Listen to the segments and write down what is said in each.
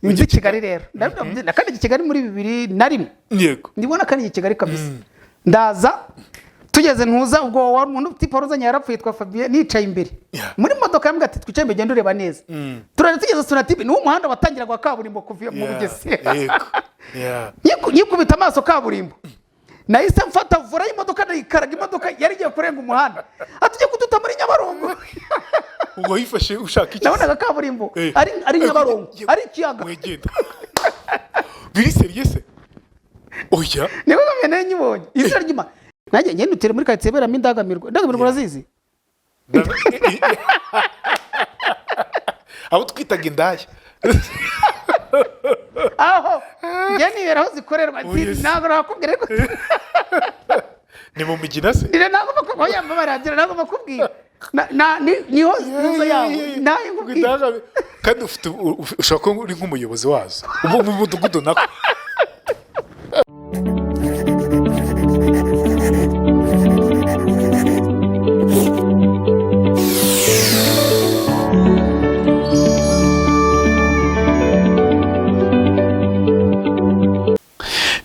nzi Kigali rero kandi Kigali muri 2001 yego ndibona kandi Kigali kabisa ndaza tugeze ntuza ubwo wari umuntu tipo rozanya yarapfuye twa Fabien nicaye imbere muri modoka yambwa ati twicaye imbere genda ureba neza turaje tugeze Sonatibe ni umuhanda watangira gwa Kaburimbo kuva mu Bugesera nyikubita amaso Kaburimbo nahise mfata vura y'imodoka ndayikaraga imodoka yari igiye kurenga umuhanda atujye kuduta muri Nyabarongo ubwo yifashe ushaka iki nabonaga Kaburimbo ari Nyabarongo ari Kiyaga wegenda biri serious oya niba bamene nyibonye izina ry'Imana nanjye ngende utere muri quartier beramo Indangamirwa urazizi abo twitaga indaya aho ngeni yeraho zikorerwa ntago nakubwira ko ni mu migina se ire nago bakubwira yamba baragira nago bakubwira niho nizo yawo naye ngubwira kandi ufite ushaka uri nk'umuyobozi wazo ubu mu mudugudu nako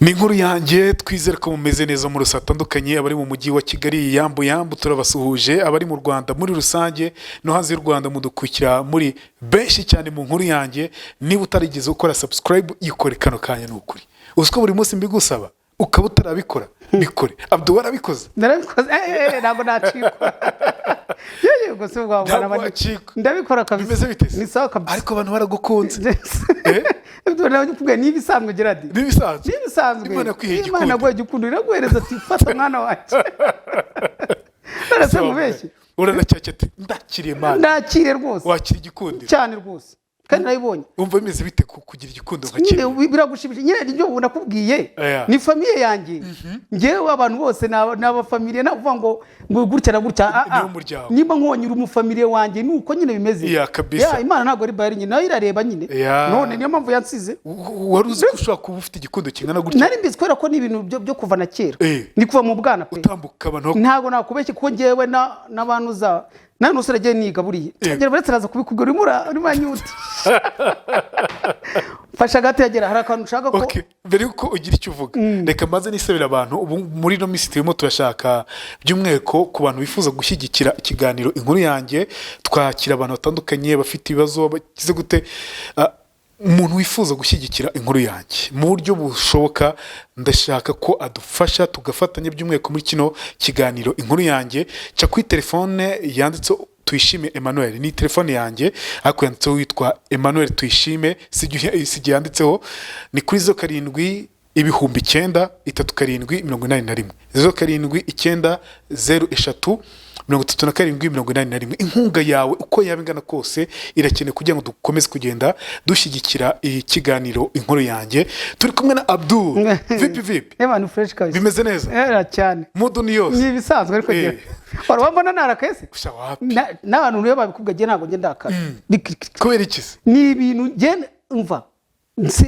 ni inkuru yanjye twizere ko mumeze neza mu rusa atandukanye abari mu mujyi wa Kigali yambu turabasuhuje abari mu Rwanda muri rusange no hanze y'u Rwanda mudukurikira muri benshi cyane mu nkuru yanjye niba utarigeze ukora subscribe yikore kano kanya n'ukuri uziko buri munsi mbigusaba ukaba utarabikora bikore Abdu warabikoze narabikoze ntabwo nacikwa yego se bwabana ndabikora kabisa bimeze bitese ni sawa kabisa ariko abantu baragukunze nawe ukubwiye niba isanzwe Gerard niba isanzwe Imana gwe gikundira iraguhereza ati fata mwana wacu narase mubeshye uranacyacya ati ndakiriye Imana ndakire rwose wakira igikundiro cyane rwose kandi nayibonye umva bimeze bite kugira igikundo nkakire biragushimije nyine nibyo unakubwiye ni famille yanjye ngewe abantu bose n'aba famille navuga ngo gutya na gutya niba nkonyura umufamille wanjye nuko nyine bimeze ya Imana ntago ari bayari nyine nayo irareba nyine none niyo mpamvu yansize waruzi gushaka kuba ufite igikundo kingana gutya nari mbizi kwera ko ni ibintu byo kuva na kera ni kuva mu bwana pe utambuka abantu ntago nakubeshye kuko ngewe n'abantu za nani usiragiye niga buriye cyagera baretse raza kubikugura uri manyuti fasha gato yagera hari akantu ushaka ko mbere yuko ugira icyo uvuga reka maze nisabira abantu ubu muri no misi turimo turashaka by'umweko ku bantu bifuza gushyigikira ikiganiro inkuru yanjye twakira abantu batandukanye bafite ibibazo bagize gute umuntu wifuza gushyigikira inkuru yanjye mu buryo bushoboka ndashaka ko adufasha tugafatanya by'umweko muri kino kiganiro inkuru yanjye cya kuri telefone yanditseho Tuyishime Emmanuel ni telefone yanjye ariko yanditseho witwa Emmanuel Tuyishime sigi yanditseho ni kuri 07 ibihumbi 9 3781 07 9 03 inkunga yawe uko yaba ingana kose irakeneye kugira ngo dukomeze kugenda dushyigikira ikiganiro inkuru yanjye turi kumwe na Abdul vipi Evan fresh kabisa bimeze neza cyane mudu ni yose ni bisanzwe ariko gera warabona narakese ushawapi n'abantu rero babikubgaje ntago nge ndakara kubera iki ni ibintu nge umva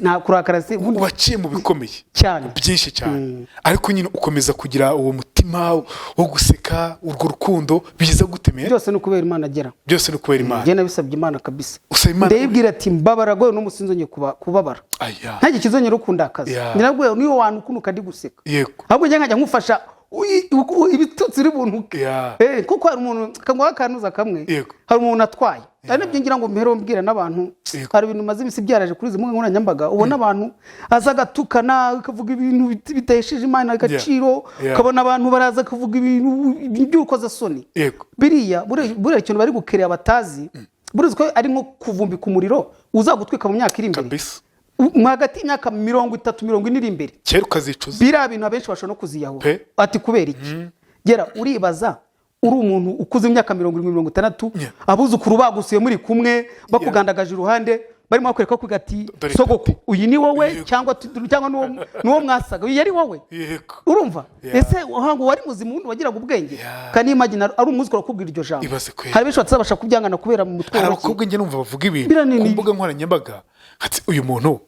nta kurakara se waciye mu bikomeye cyane byinshi cyane ariko nyine ukomeza kugira uwo mutima wo guseka urwo rukundo biza gutemera byose no kubera Imana agera byose no kubera Imana je nabisabye Imana kabisa ndayibwira ati mbabara goye no musinzonye kubabara ntaje kizonye rukundakaza niragwe niyo wantu ukunuka ndi guseka yego ahubwo nge nkajya nkufasha ibitutsi uri buntu kuko hari umuntu kangwa kanuza kamwe hari umuntu atwaye ari nabyo ngira ngo mpero mbwira n'abantu hari ibintu maze ibisi byaraje kuri zimwe nkuna nyambaga ubona abantu azagatukana akavuga ibintu bitesheje Imana agaciro kabona abantu baraza kuvuga ibintu by'ukoza soni biriya buriya ikintu bari gukerera batazi buriya ko ari nko kuvumbika umuriro uzagutwika mu myaka iri imbere mwagati y'imyaka 30-40 iri imbere cyera ukazicuza biriya bintu abenshi bashobora no kuziyaho ati kubera iki gera uribaza uri umuntu ukuze imyaka 40-60 abuzukuru bagusuye muri kumwe bakugandagaje uruhande barimo bakwereka ko gati sogoko uyi ni wowe cyangwa nuwo mwasaga uyi yari wowe urumva ese hango wari muzimu wundi wagiraga ubwenge kandi imagine ari umuzukuru akubwira iryo jambo hari benshi batabasha kubyangana kubera mu mutwe hari abakobwa nge numva bavuga ibintu ku mbuga nkoranyambaga ati uyu muntu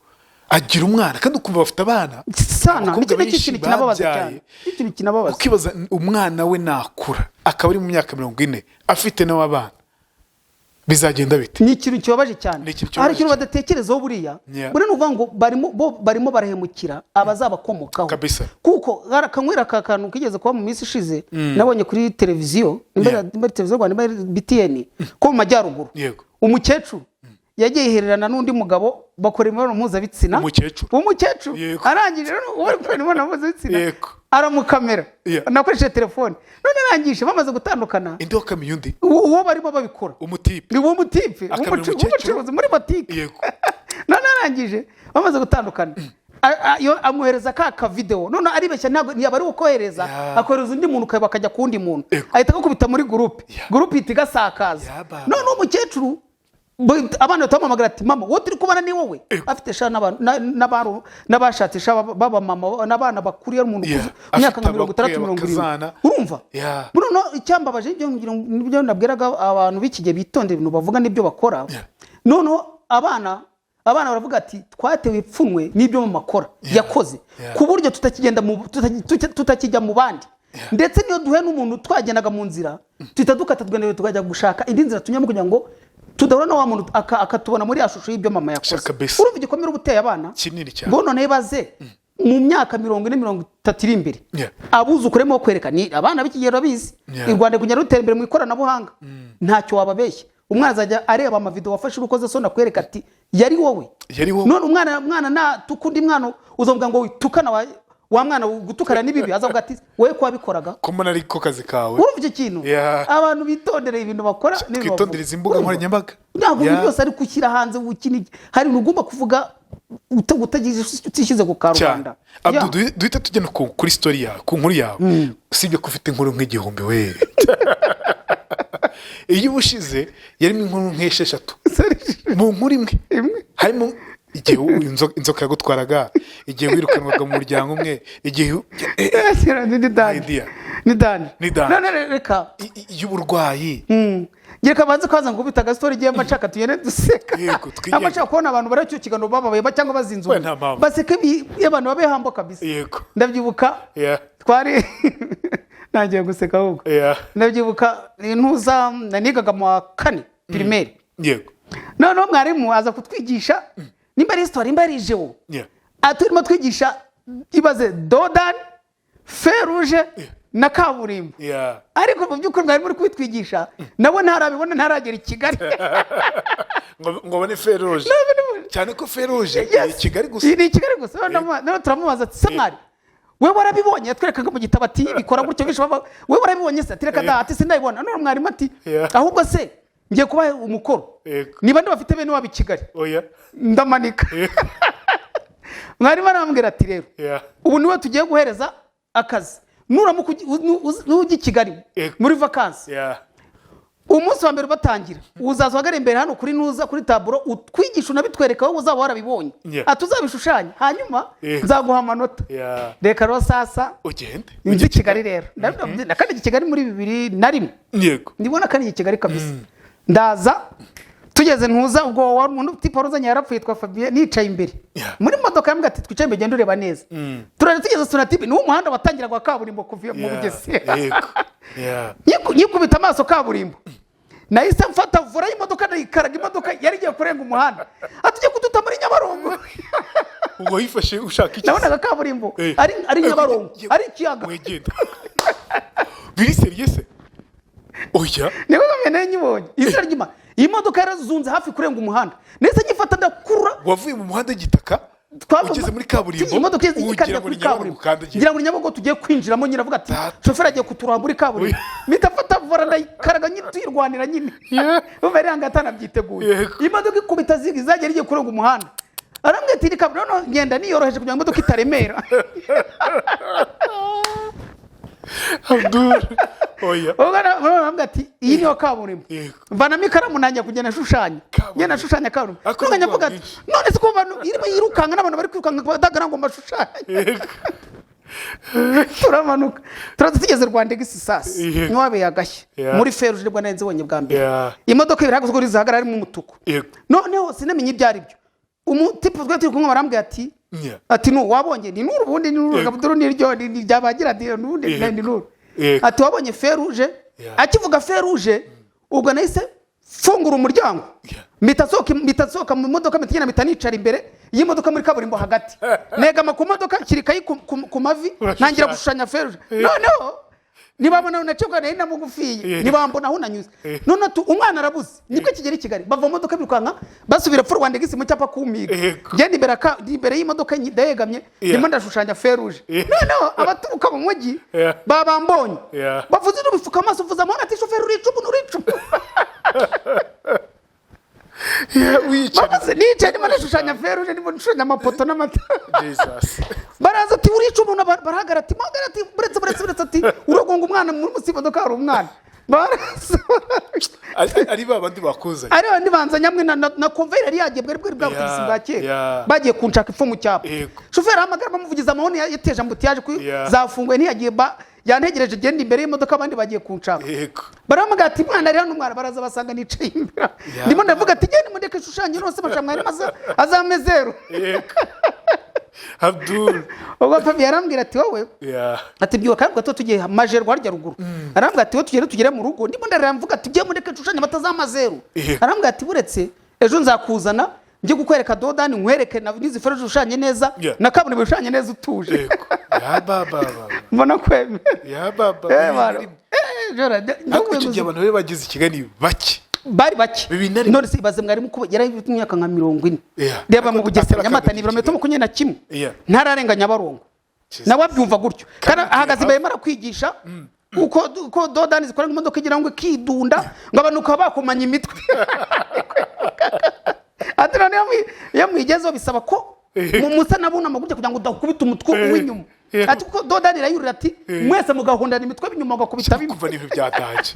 agira umwana kandi ukumva bafite abana sana ikintu kinababaza cyane ikintu kinababaza ukibaza umwana we nakura akaba ari mu myaka 40 afite n'abana bizagenda bite ni ikintu kibabaje cyane hari ikintu badatekerezaho buriya buri nuvuga ngo barimo barahemukira abazabakomokaho kuko kanywera kakantu kigeze kuba mu minsi ishize nabonye kuri televiziyo imbere televiziyo Rwanda BTN ko mu majyaruguru umukecuru yagiye ihererana n'undi mugabo bakora imibonano mpuzabitsina umukecuru arangije uri gukora imibonano mpuzabitsina aramukamera nakoresheje telefone none arangije bamaze gutandukana indi wakamenya undi uwo barimo babikora umutipe ni uwo mutipe umucuruzi muri botike none arangije bamaze gutandukana amwohereza ka video none aribeshya ntabwo ntiyaba ari ukohereza akohereza undi muntu bakajya ku wundi muntu ahita akubita muri groupe ihita igasakaza none umukecuru abana batamamagara ati mama wowe turi kubana ni wowe afite sha n'abashatisha baba mama n'abana bakuriye umuntu imyaka 60-70 urumva buno icyambabaje ibyo nabwiraga abantu bikige bitondera ibintu bavuga n'ibyo bakora none abana baravuga ati twatewe ipfunwe n'ibyo mu makora yakoze ku buryo tutakijya mu bandi ndetse niyo duhe n'umuntu twagendaga mu nzira tuhita dukata twende tukajya gushaka indi nzira tunyamo kugira ngo tudabona na wa muntu akatubona muri ashusho y'ibyo mama yakoze urumva igikomere ubuteye abana ngo none baze mu myaka 40-30 iri imbere abuzukuremo kwereka ni abana b'ikigero bizi i Rwanda kunyara rutera imbere mu ikoranabuhanga ntacyo wababeshya umwana azajya areba ama video wafashe urukoze so nakwereka ati yari wowe none umwana na tukundi mwana uzovuga ngo witukana wa mwana gutukana nibibi azavuga ati wewe ko wabikoraga ko mbona ari ko kazi kawe urumva icyo kintu abantu bitondera ibintu bakora twitondereza imbuga nkoranyambaga ntabwo byose ari kushyira hanze ukini hari ugomba kuvuga utishyize ku karubanda duhita tujya kuri story yawe ku nkuru yawe usibye ko ufite inkuru nk'igihumbi we iyo ubushize yarimo inkuru nk'esheshatu mu nkuru imwe harimo igihe inzoka yagutwaraga igihe wirukanwaga mu muryango umwe igihe ni dani reka y'uburwayi ngiye kabanze kwaza ngo bita gastori giye macaka tuyene duseka amashaka kubona abantu baracyo kigano bababaye cyangwa bazinzuye baseka abantu babe hambo kabisa ndabyibuka twari nagiye guseka ahubwo ndabyibuka intuza nanigaga mu 4 primaire none mwarimu aza kutwigisha nimba ari histoire nimba ari jeo aturimo twigisha ibaze dodan feruje na kaburimbo ariko mu byukuri mwari muri kwitwigisha nabo ntarabibona ntaragera i Kigali ngo bane feruje cyane ko feruje i Kigali gusa ni Kigali gusa none turamubaza ati samari wewe warabibonye atwereka mu gitabo ati bikora gutyo bishobora wewe warabibonye se atireka da ati sindabibona none mwarimu ati ahubwo se ngiye kuba umukoro niba ndabafite bene waba i Kigali ndamanika mwarimu arambwira ati rero ubu niwe tugiye guhereza akazi nuramuka ujya i Kigali muri vacances umunsi wa mbere batangira uzaza wagara imbere hano kuri nuza kuri taburo utwigisha unabitwereka wowe uzaba warabibonye atuzabishushanya hanyuma nzaguha amanota reka ro sasa ugende nzi Kigali rero nakandi Kigali muri 2001 yego ndibona kandi Kigali kabisa ndaza tugeze ntuza ubwo wari umuntu tiparuzanye yarapfuye twa Fabien nicaye imbere muri modoka yambwa ati twicaye imbere genda ureba neza turane tugeze sonatibe ni umuhanda watangira kwa kaburimbo kuva mu Bugesera nyikubita amaso kaburimbo nahise mfata vura y'imodoka ndayikaraga imodoka yari igiye kurenga umuhanda atujye kuduta muri Nyabarongo ubwo yifashe ushaka iki nabonaga kaburimbo ari Nyabarongo ari ikiyaga biri serious oya niba namenye nyibonye izira ryima iyi modoka yarazunze hafi kurenga umuhanda nese gifata ndakura wavuye mu muhanda gitaka ugeze muri kaburimbo imodoka yizikanda kuri kaburimbo ngira ngo Nyabarongo tugiye kwinjiramo nyiravuga ati chauffeur agiye kuturamba muri kaburimbo mitafata vora ndayikaraga nyitwirwanira nyine ubere angatana byiteguye imodoka ikubita zigizagera igiye kurenga umuhanda arambwe ati kaburimbo no ngenda niyoroheje kugira ngo imodoka itaremera Abdul oya ogana ati iyi ni kaburimbo mvana mikaramu nanya kugenda nashushanya ngena nashushanya kaburimbo nganya vuga ati none se ko abantu irimo yirukanga n'abantu bari kwirukanga badagana ngo mashushanye turamanuka turazigeze Rwanda gisisasi nwabe yagashye muri feruje rwa nenze wonye bwa mbere imodoka irahagaze kuri zahagara ari mu mutuku noneho sinamenye ibyari byo umutipe twe turi kumwe barambwe ati no wabonye ni nuru bundi ni nuru gabuduru ni ryo ni byabagira nundi ni nuru ati wabonye feruje akivuga feruje ubwo nahise fungura umuryango mitasohoka mu modoka mitigena mitanicara imbere y'imodoka muri kaburimbo hagati negama ku modoka kirikayi ku mavi ntangira gushushanya feruje noneho nibabona unacibwa nayo namugufiye nibambona aho nanyuze none umwana arabuze niko kigera Kigali bava mu modoka birukanka basubira fu Rwanda gisi mu cyapa kumiga genda imbere y'imodoka nyidegamye ndimo ndashushanya feruje noneho abaturuka mu mujyi babambonye bavuze n'ubifuka amaso uvuza amahoro ati shoferi uricumu nicaye ndimo ndashushanya feruje ndimo ndashushanya amapoto n'amatara baraza ati urica umuntu barahagara ati buretse ati urogonga umwana muri musi modoka hari umwana ari babandi bakuze ari bandi banzanya mwe na conveyor yari yagiye bwari bwa kugisi bwake bagiye kunshaka ifu mu cyapa shoferi ahamagara bamuvugiza amahoni yateje ambutiyaje zafunguye ntiyagiye yantegereje genda imbere y'imodoka abandi bagiye kunshaka barahamagara ati mwana ari hano umwana baraza basanga nicaye imbere ndimo ndavuga ati genda mundeke shushanye rose bashamwari azamezero Abdul ubwo Fabi yarambwira ati wowe ati byo kandi gato tugiye majerwa harya ruguru arambwira ati wowe tugere mu rugo ndimo ndaramvuga ati byo mundeke shushanye batazamazeru arambwira ati buretse ejo nzakuzana nje gukwereka dodani nkwereke nizi feruje ushanye neza na kaburimbo ushanye neza utuje ya baba mbona kweme ya baba jora ndakwiye abantu bari bagize Kigali bake bari bake none se ibaze mwari muko yari imyaka nka 40 reba mu Bugesera Nyamata ni ibirometero 21 ntararenga Nyabarongo nawe abyumva gutyo kana ahagaze imbere mara kwigisha uko dodani zikora imodoka igira ngo ikidunda ngo abanuka bakomanya imitwe atrane yamwigezo bisaba ko mu musa nabuna amagujya kugira ngo udakubita umutwe w'inyuma ati ko dodani rayurira ati mwese mugahondana imitwe binyuma gakubita kuva n'ibyo byataje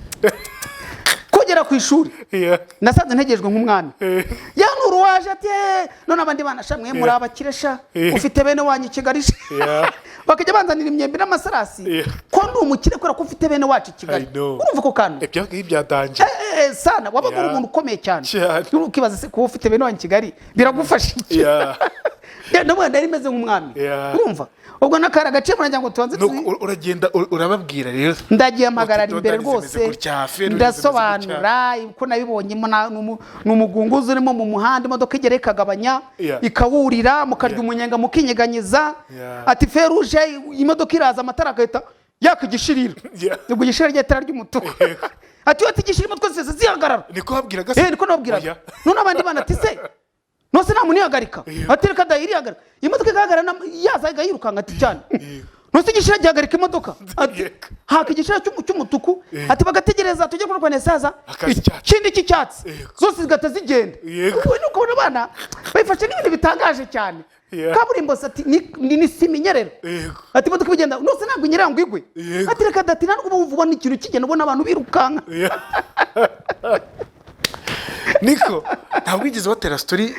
kugera ku ishuri nasanze ntegejwe nk'umwana yanuru waje ati none abandi bana shamwe muri abakiresha ufite bene wanyu Kigali bakajya banzanira imyembe n'amasarasi ko ndi umukire kora ko ufite bene wacu Kigali urumva ko kantu ibyo byatanje sana wabaga uri umuntu ukomeye cyane ukibaza se ko ufite bene wanyu Kigali biragufasha iki nabwo ndari meze nk'umwami urumva ubwo nakara gace murajya ngo tubanze uragenda urababwira rero ndagiye amagarara imbere rwose ndasobanura uko nabibonye n'umugunguzi urimo mu muhanda imodoka igere ikagabanya ikawurira mukarya umunyenga mukinyeganyiza ati feruje imodoka iraza amatara agahita yakigishirira ubwo gishirira ry'itara ry'umutuku ati wati gishirimo twese zihagarara niko babwiraga se niko nabwiraga none abandi bana ati se nose nta muntu yagarika atereka dahiri yagarika imodoka igahagarara yazaga yirukanka ati cyane nose gishira gihagarika imodoka ati haka igishira cy'umutuku ati bagategereza tujye kurwana saza ikindi cy'icyatsi zose zigata zigenda nuko ubona bana bayifashe n'ibintu bitangaje cyane kaburimbo ati ni siminyerero ati imodoka bigenda nose ntabwo inyirango igwe ati reka dati ntabwo buvugwa n'ikintu kigenda ubona abantu birukanka Niko ntabwo wigeze watera story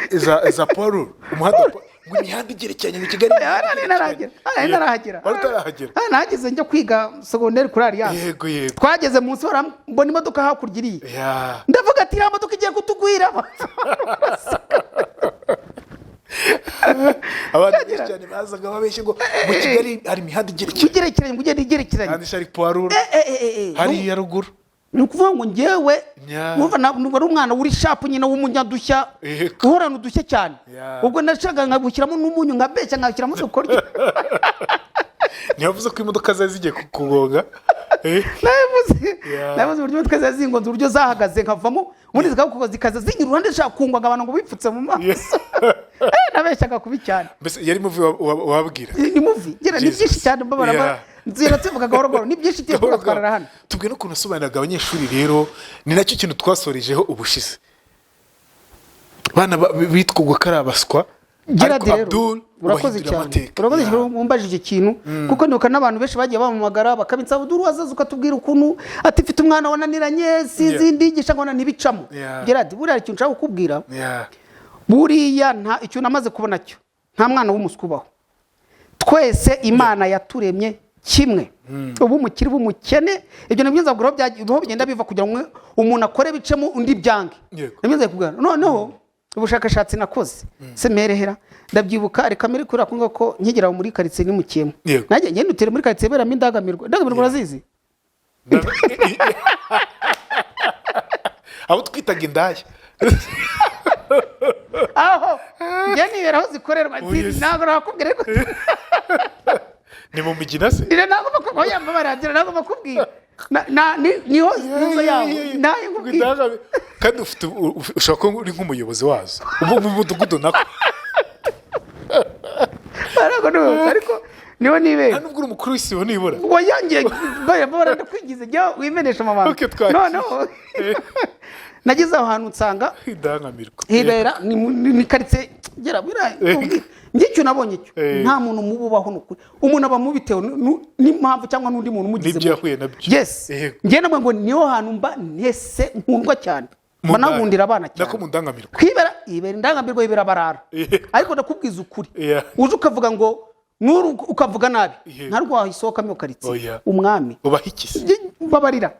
za Paul umuhanda ngo imihanda igerekeranye mu Kigali narahagera nahageze njya kwiga secondaire kuri Alliance yego twageze munsi mbona imodoka hakurya iriya ndavuga ati iriya modoka igiye kutugwira abantu cyane bazaga babeshye ngo mu Kigali hari imihanda igerekeranye ngo ugende igerekeranye kandi shari Paul hari ya ruguru nukuvuga ngo ngewe numva ari umwana uri sharp nyine w'umunyadushya uhorana udushya cyane ubwo nashaka nkabukiramo n'umunyu nkabeshya nkabukiramo dukorye ntiyavuze ko imodoka zawe zigiye kugonga navuze uburyo twese zingonze uburyo zahagaze nkavamo ubundi zikaza zinyura uruhande zishaka kungwa ngo abantu ngo bipfutse mu maso nabeshyaga kubi cyane mbese yari muvi wabwira ni muvi ngira ni byinshi cyane mbabara nzira tuvuga gahoro ni byinshi tiye kugatwarara hano tubwe no kuntu asobanuraga abanyeshuri rero ni nacyo kintu twasorejeho ubushize bana bitwugwa karabaswa Abdul urakoze cyane urakoze mumbajije ikintu kuko nuka n'abantu benshi bagiye bamamagara bakabitsa Abdul wazazuka tubwira ukuntu ati mfite umwana wananiranye sinzindigisha ngo nibicamo Gerard buriya ikintu nshaka kukubwira buriya nta icyo namaze kubona cyo nta mwana w'umuskubaho twese Imana yaturemye kimwe ubu mukiri bumukene ibyo nabyiza guro byagiye bigenda biva kugira ngo umuntu akore bicemo undi byange nabyiza kubwira noneho ubushakashatsi nakoze semerehera ndabyibuka reka mere kuri akunga ko nkigera muri karitsiye ni mukiyemo najye ngende utere muri karitsiye beramo indangamirwa urazizi abo twitaga indaya aho njye nibera aho zikorerwa ntabwo nakubwira ko ni mu migina se ntabwo bakubwira ntabwo bakubwira niho inzu yawe nayo nkubwira kandi ushobora kuba uri nk'umuyobozi wazo ubu mu mudugudu nako ariko niho nibera nta nubwo uri umukuru w'isibo nibura wayangiye bara ndakwigize jya wimenesha amabanga noneho nageze aho hantu nsanga hibera ni karitsiye gera ngicyo nabonye cyo nta muntu mubi ubaho n'ukuri umuntu aba mubi bitewe n'impamvu cyangwa n'undi muntu umugize n'ibyo yahuye nabyo yes njye nabwo ngo niho hantu mba ntese nkundwa cyane banagundira abana cyane nako mu ndangamirwa kwibera indangamirwa yibera barara ariko ndakubwiza ukuri uje ukavuga ngo nuru ukavuga nabi ntarwaho isohokamo karitsiye umwami ubahikise babarira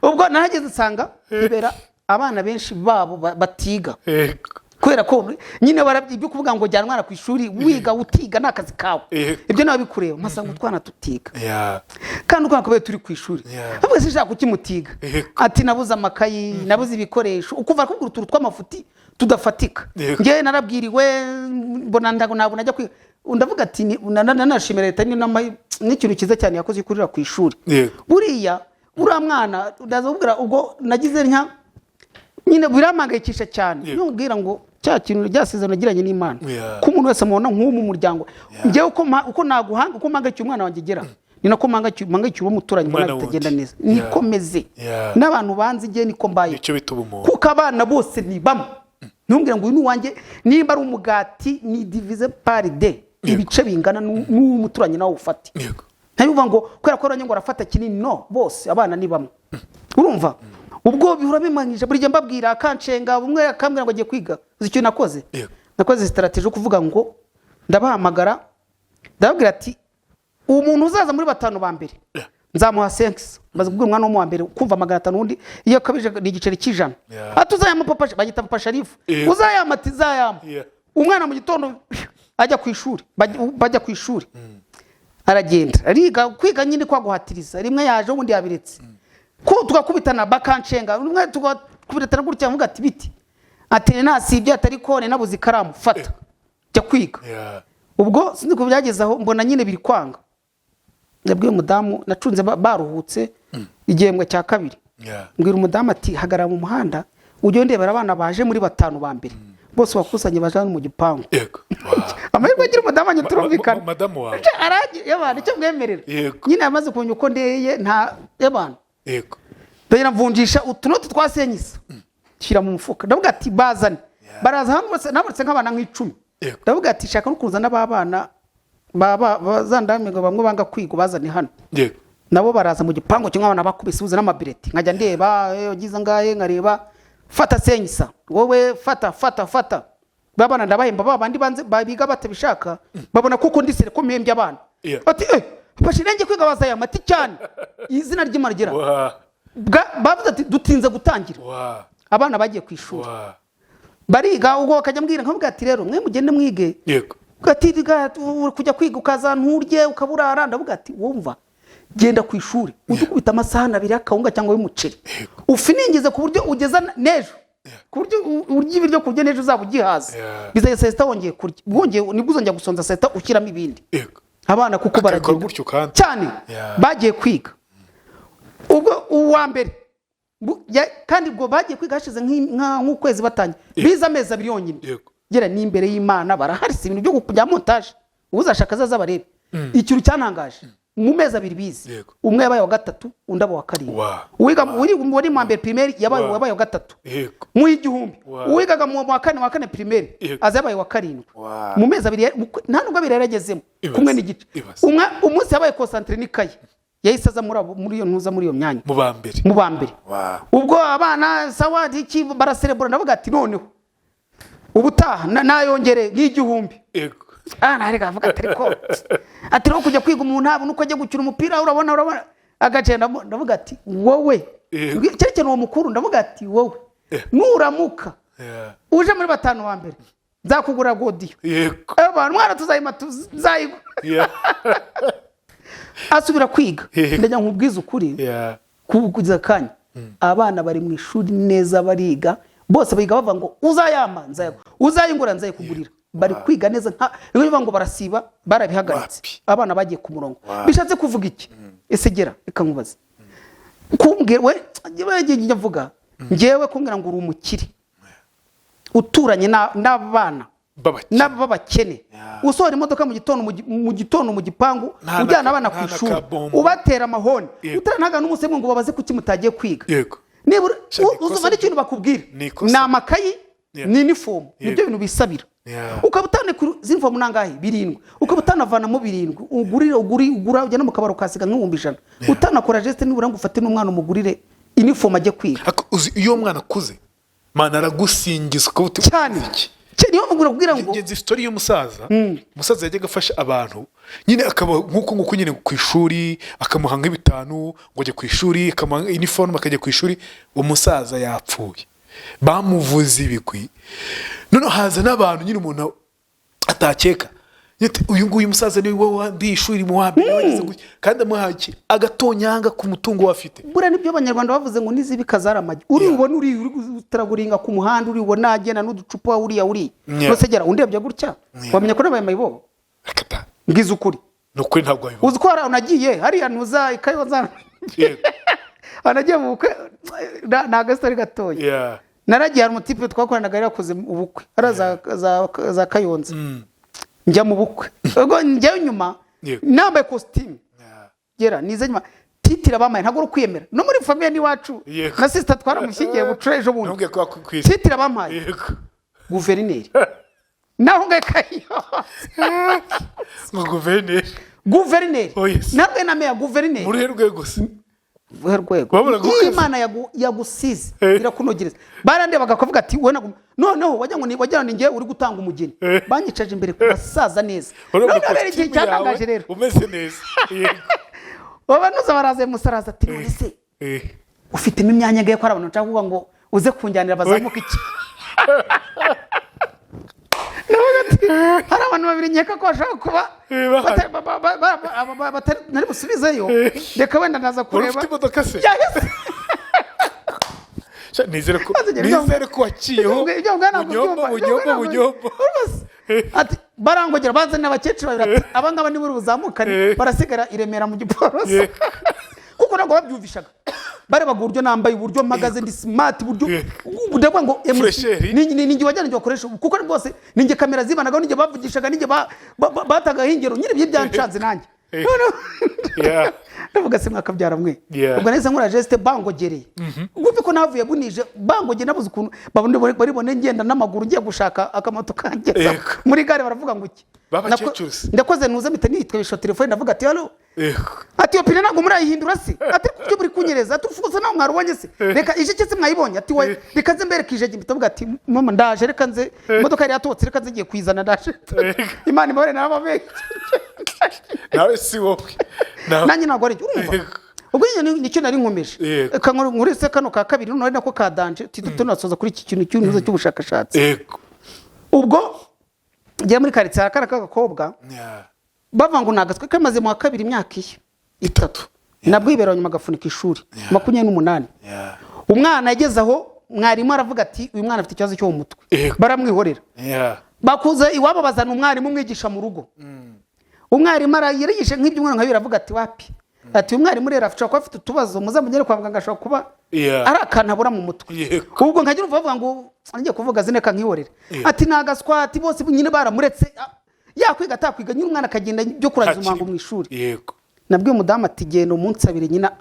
ubwo nahageze nsanga ibera abana benshi babo batiga kubera ko nyine barabyo kuvuga ngo jyana mwana ku ishuri wiga utiga nakazi kawe ibyo nawe bikureba mpasanga utwana tutiga kandi uko akabaye turi ku ishuri avuga se shaka kukimutiga ati nabuze amakayi nabuze ibikoresho ukuva kubwira uturu tw'amafuti tudafatika ngewe narabwiriwe mbona ntabwo najya kwiga ndavuga ati nanashimira leta n'ikintu cyiza cyane yakoze ikurira ku ishuri buriya uriya mwana ndazabubwira ubwo nagize nyine biramangayikisha cyane nubwira ngo cya kintu ryasezerano nagiranye n'Imana ko umuntu wese amubona nk'uwo mu muryango ngewe uko naguhanga uko mangakiye umwana wanjye gera ni nako mangakiye uwo muturanyi mbona bitagenda neza nikomeze n'abantu banzi igihe niko mbaye kuko abana bose ni bamwe ntumbwire ngo uyu ni uwanjye nimba ari umugati ni divize par de ibice bingana n'umuturanyi nawe ufate ntabivuga ngo kubera ko ngo arafata kinini no bose abana ni bamwe urumva ubwo bihura bimanyije buri gihe mbabwira akanshenga umwe akambwira ngo agiye kwiga uzi icyo nakoze nakoze strategy yo kuvuga ngo ndabahamagara ndababwira ati umuntu uzaza muri batanu ba mbere nzamuha 5 maze kubwira umwana wo mu wa mbere kumva 500 undi iyo kabije ni igiceri cy'ijana atuzayama papa bagita papa Sharifu uzayama tizayama umwana mu gitondo ajya ku ishuri bajya ku ishuri aragenda ariga kwiga nyine kwa guhatiriza rimwe yaje ubundi yabiretse ko tugakubitana bakanshenga rimwe tugakubitana gutya avuga ati biti ati nasibye atari kone nabuze ikaramu fata cyo kwiga ubwo sindi ko byagezaho mbona nyine biri kwanga ndabwiye umudamu nacunze baruhutse igihembwe cya kabiri mbwira umudamu ati hagara mu muhanda ujye ndebera abana baje muri batanu ba mbere bose bakusanye baje mu gipangu amahirwe agira umudamu anye turumvikana madamu wawe aragiye y'abantu cyo mwemerera nyine yamaze kumenya uko ndeye nta y'abantu ndagera mvunjisha utunoti twasenyisa shyira mu mufuka ndavuga ati bazane baraza hano bose naburetse nk'abana nk'icumi ndavuga ati shaka no kuzana abana bazandamiga bamwe banga kwiga bazane hano nabo baraza mu gipangu cyo nk'abana bakubise uza n'amabireti nkajya ndeba ugize ngahe nkareba fata senyisa wowe fata babana ndabahemba babandi banze babiga batabishaka babona kuko ndisere ko mpembye abana ati bashirenge kwiga bazaya mati cyane izina ry'Imana gira bavuze ati dutinze gutangira abana bagiye ku ishuri bariga ubwo bakajya mbwira nkavuga ati rero mwe mugende mwige ati kujya kwiga ukaza nturye ukaburara ndavuga ati wumva genda ku ishuri udukubita amasaha 2 akawunga cyangwa y'umuceri ufiningize ku buryo ugeza nejo ku buryo urya ibiryo kurya nejo uzaba ugihaza bizaye sesta wongeye kurya nibwo uzongera gusonza sesta ushyiramo ibindi abana kuko baragenda cyane bagiye kwiga ubwo uwa mbere kandi ubwo bagiye kwiga hashize nk'ukwezi batanye biza amezi 2 yonyine gera ni imbere y'Imana baraharisa ibintu byo kujya montage uzashaka zaza barebe ikintu cyantangaje mu mezi 2 bize umwe yabaye wa gatatu undi aba wa karindwi wiga muri mu mbere primaire yabaye wa gatatu mu igihumbi wigaga mu wa kane primaire azabaye wa karindwi mu mezi 2 nta nubwo biraragezemo kumwe n'igice umwe umunsi yabaye concentré n'ikaye yahise aza muri iyo ntuza muri iyo myanya mu ba mbere ubwo abana sawadi iki baraserebura ndavuga ati noneho ubutaha nayongere nk'igihumbi narega avuga ati ro kujya kwiga umuntu abo nuko ajya gukina umupira urabona agacenda ndavuga ati wowe cyerekene uwo mukuru ndavuga ati wowe nuramuka uje muri batanu ba mbere nzakugura godiyo abantu mwana tuzayima tuzayigo asubira kwiga ndajya nkubwiza ukuri kugeza kanya abana bari mu ishuri neza bariga bose biga bavuga ngo uzayama uzayingura nzayikugurira bari kwiga neza niyo bivuga ngo barasiba barabihagaritse abana bagiye ku murongo bishatse kuvuga iki ese gera reka nkubaze kumbwira we bagiye mvuga ngewe kumbwira ngo uri umukire uturanye n'abana n'ababakene usohora imodoka mu gitondo mu gipangu ujyana abana ku ishuri ubatera amahoni utaranaga n'umusemo ngo babaze kuki mutagiye kwiga nibura uzumva n'ikintu bakubwira ni amakayi ni uniform nibyo bintu bisabira ukaba utane z'uniform nangahe 7 ukaba utanavanamo 7 ugura ujya no mu kabaro kasiga nk'ibihumbi 100 utanakora geste nibura ngo ufate n'umwana umugurire uniform ajye kwiga iyo umwana akuze mana aragusingiza ko cyane niyo ngura kubwira ngo ngenzi story y'umusaza umusaza yajyaga afasha abantu nyine akaba nkuko nyine ku ishuri akamuhanga 5 ngo ajye ku ishuri akamuhanga uniform akajya ku ishuri umusaza yapfuye bamuvuza ibigwi none haza n'abantu nyine umuntu atakeka uyu nguyu umusaza ni wowe wandi ishuri mu wambere wagize gutya kandi amuhaki agatonyanga ku mutungo wafite bura nibyo abanyarwanda bavuze ngo nizibi kazaramaje uri ubona uri utaraguringa ku muhanda uri ubona agena n'uducupa uri nosegera undebye gutya wamenya ko nabaye mayibobo ngize ukuri nukuri ntabwo ayibo uzi ko unagiye hariya ntuza ikayoza anagiye mu bukwe naga story gatoya naragiye hari umutipe twakoranaga yarakoze ubukwe za Kayonza njya mu bukwe ubwo njye nyuma nambaye costume gera nize nyuma titira bamaye ntago rukwiyemera no muri famille ni wacu na sister twaramushigiye bucurejo bundi titira bamaye guverineri naho ngakayo ngo guverineri nabwe na meya guverineri muri rwego se Imana yagusize irakunogereza barandebaga akavuga ati we noneho wajya ngo ngiye uri gutanga umugeni banyicaje imbere ku basaza neza none rero igihe cyatangaje rero umeze neza babanuza baraze musaraza ati none se ufitemo imyanya ngiye ko ari abantu nshaka kuvuga ngo uze kunjyanira bazamuka iki hari abantu babiri nkeka ko bashaka kuba nari busubizeyo reka wenda naza kureba ufite imodoka se nizere ko waciyeho bunyombo ati barangogera bazana abakecuru babiri ati abangaba nibo buzamukane barasigara iremera mu gipolisi kuko ntabwo babyumvishaga barebaga uburyo nambaye uburyo mpagaze ndi smart uburyo ndabwo ngo ninjye wajyana njye bakoresha kuko rwose ninjye kamera zibanaga ninjye bavugishaga ninjye bataga hingero nyine by'ibyanshanze nanjye ndavuga se mwakabyara mwe ubwo nese nkora geste bangogereye gumve ko navuye bunije bangogeye nabuze ukuntu baribone ngenda n'amaguru ngiye gushaka akamoto kangeza muri gare baravuga ngo iki ndakoze nuze mpita nitwebisha telefone ndavuga ati halo ati opine ntabwo murayihindura se ati kubyo buri kunyereza tufuza nawe mwarubonye se reka ije cyese mwayibonye ati we reka nze mbere kije mpita vuga ati mama ndaje reka nze imodoka yari yatotse reka nze ngiye kwizana ndaje Imana ibare n'ababeye nawe si wowe nanjye ntabwo ari urumva ubwo nicyo nari nkomeje nkuri se kano ka kabiri none nako kadanje tunasoza kuri iki kintu cy'unuza cy'ubushakashatsi ubwo ngiye muri karitsiye akara k'agakobwa bava ngo nagaswe kamaze mu wa kabiri imyaka 3 nabwo ibero nyuma gafunika ishuri 28 umwana yageze aho mwarimu aravuga ati uyu mwana afite ikibazo cyo mu mutwe baramwihorera bakuza iwabo bazana umwarimu umwigisha mu rugo umwarimu arayigisha nk'ibyumwana nkabira avuga ati wapi ati umwarimu rero afite ko afite utubazo muzamugere kwa muganga ashobora kuba ari akanabura mu mutwe ubwo nkagira uvuga ngo ngiye kuvuga zineka nkihorera ati nagaswa ati bose nyine baramuretse yakwiga atakwiga nyine umwana akagenda byo kurangiza umuhango mu ishuri nabwiye umudamu ati genda umunsi abiri nyina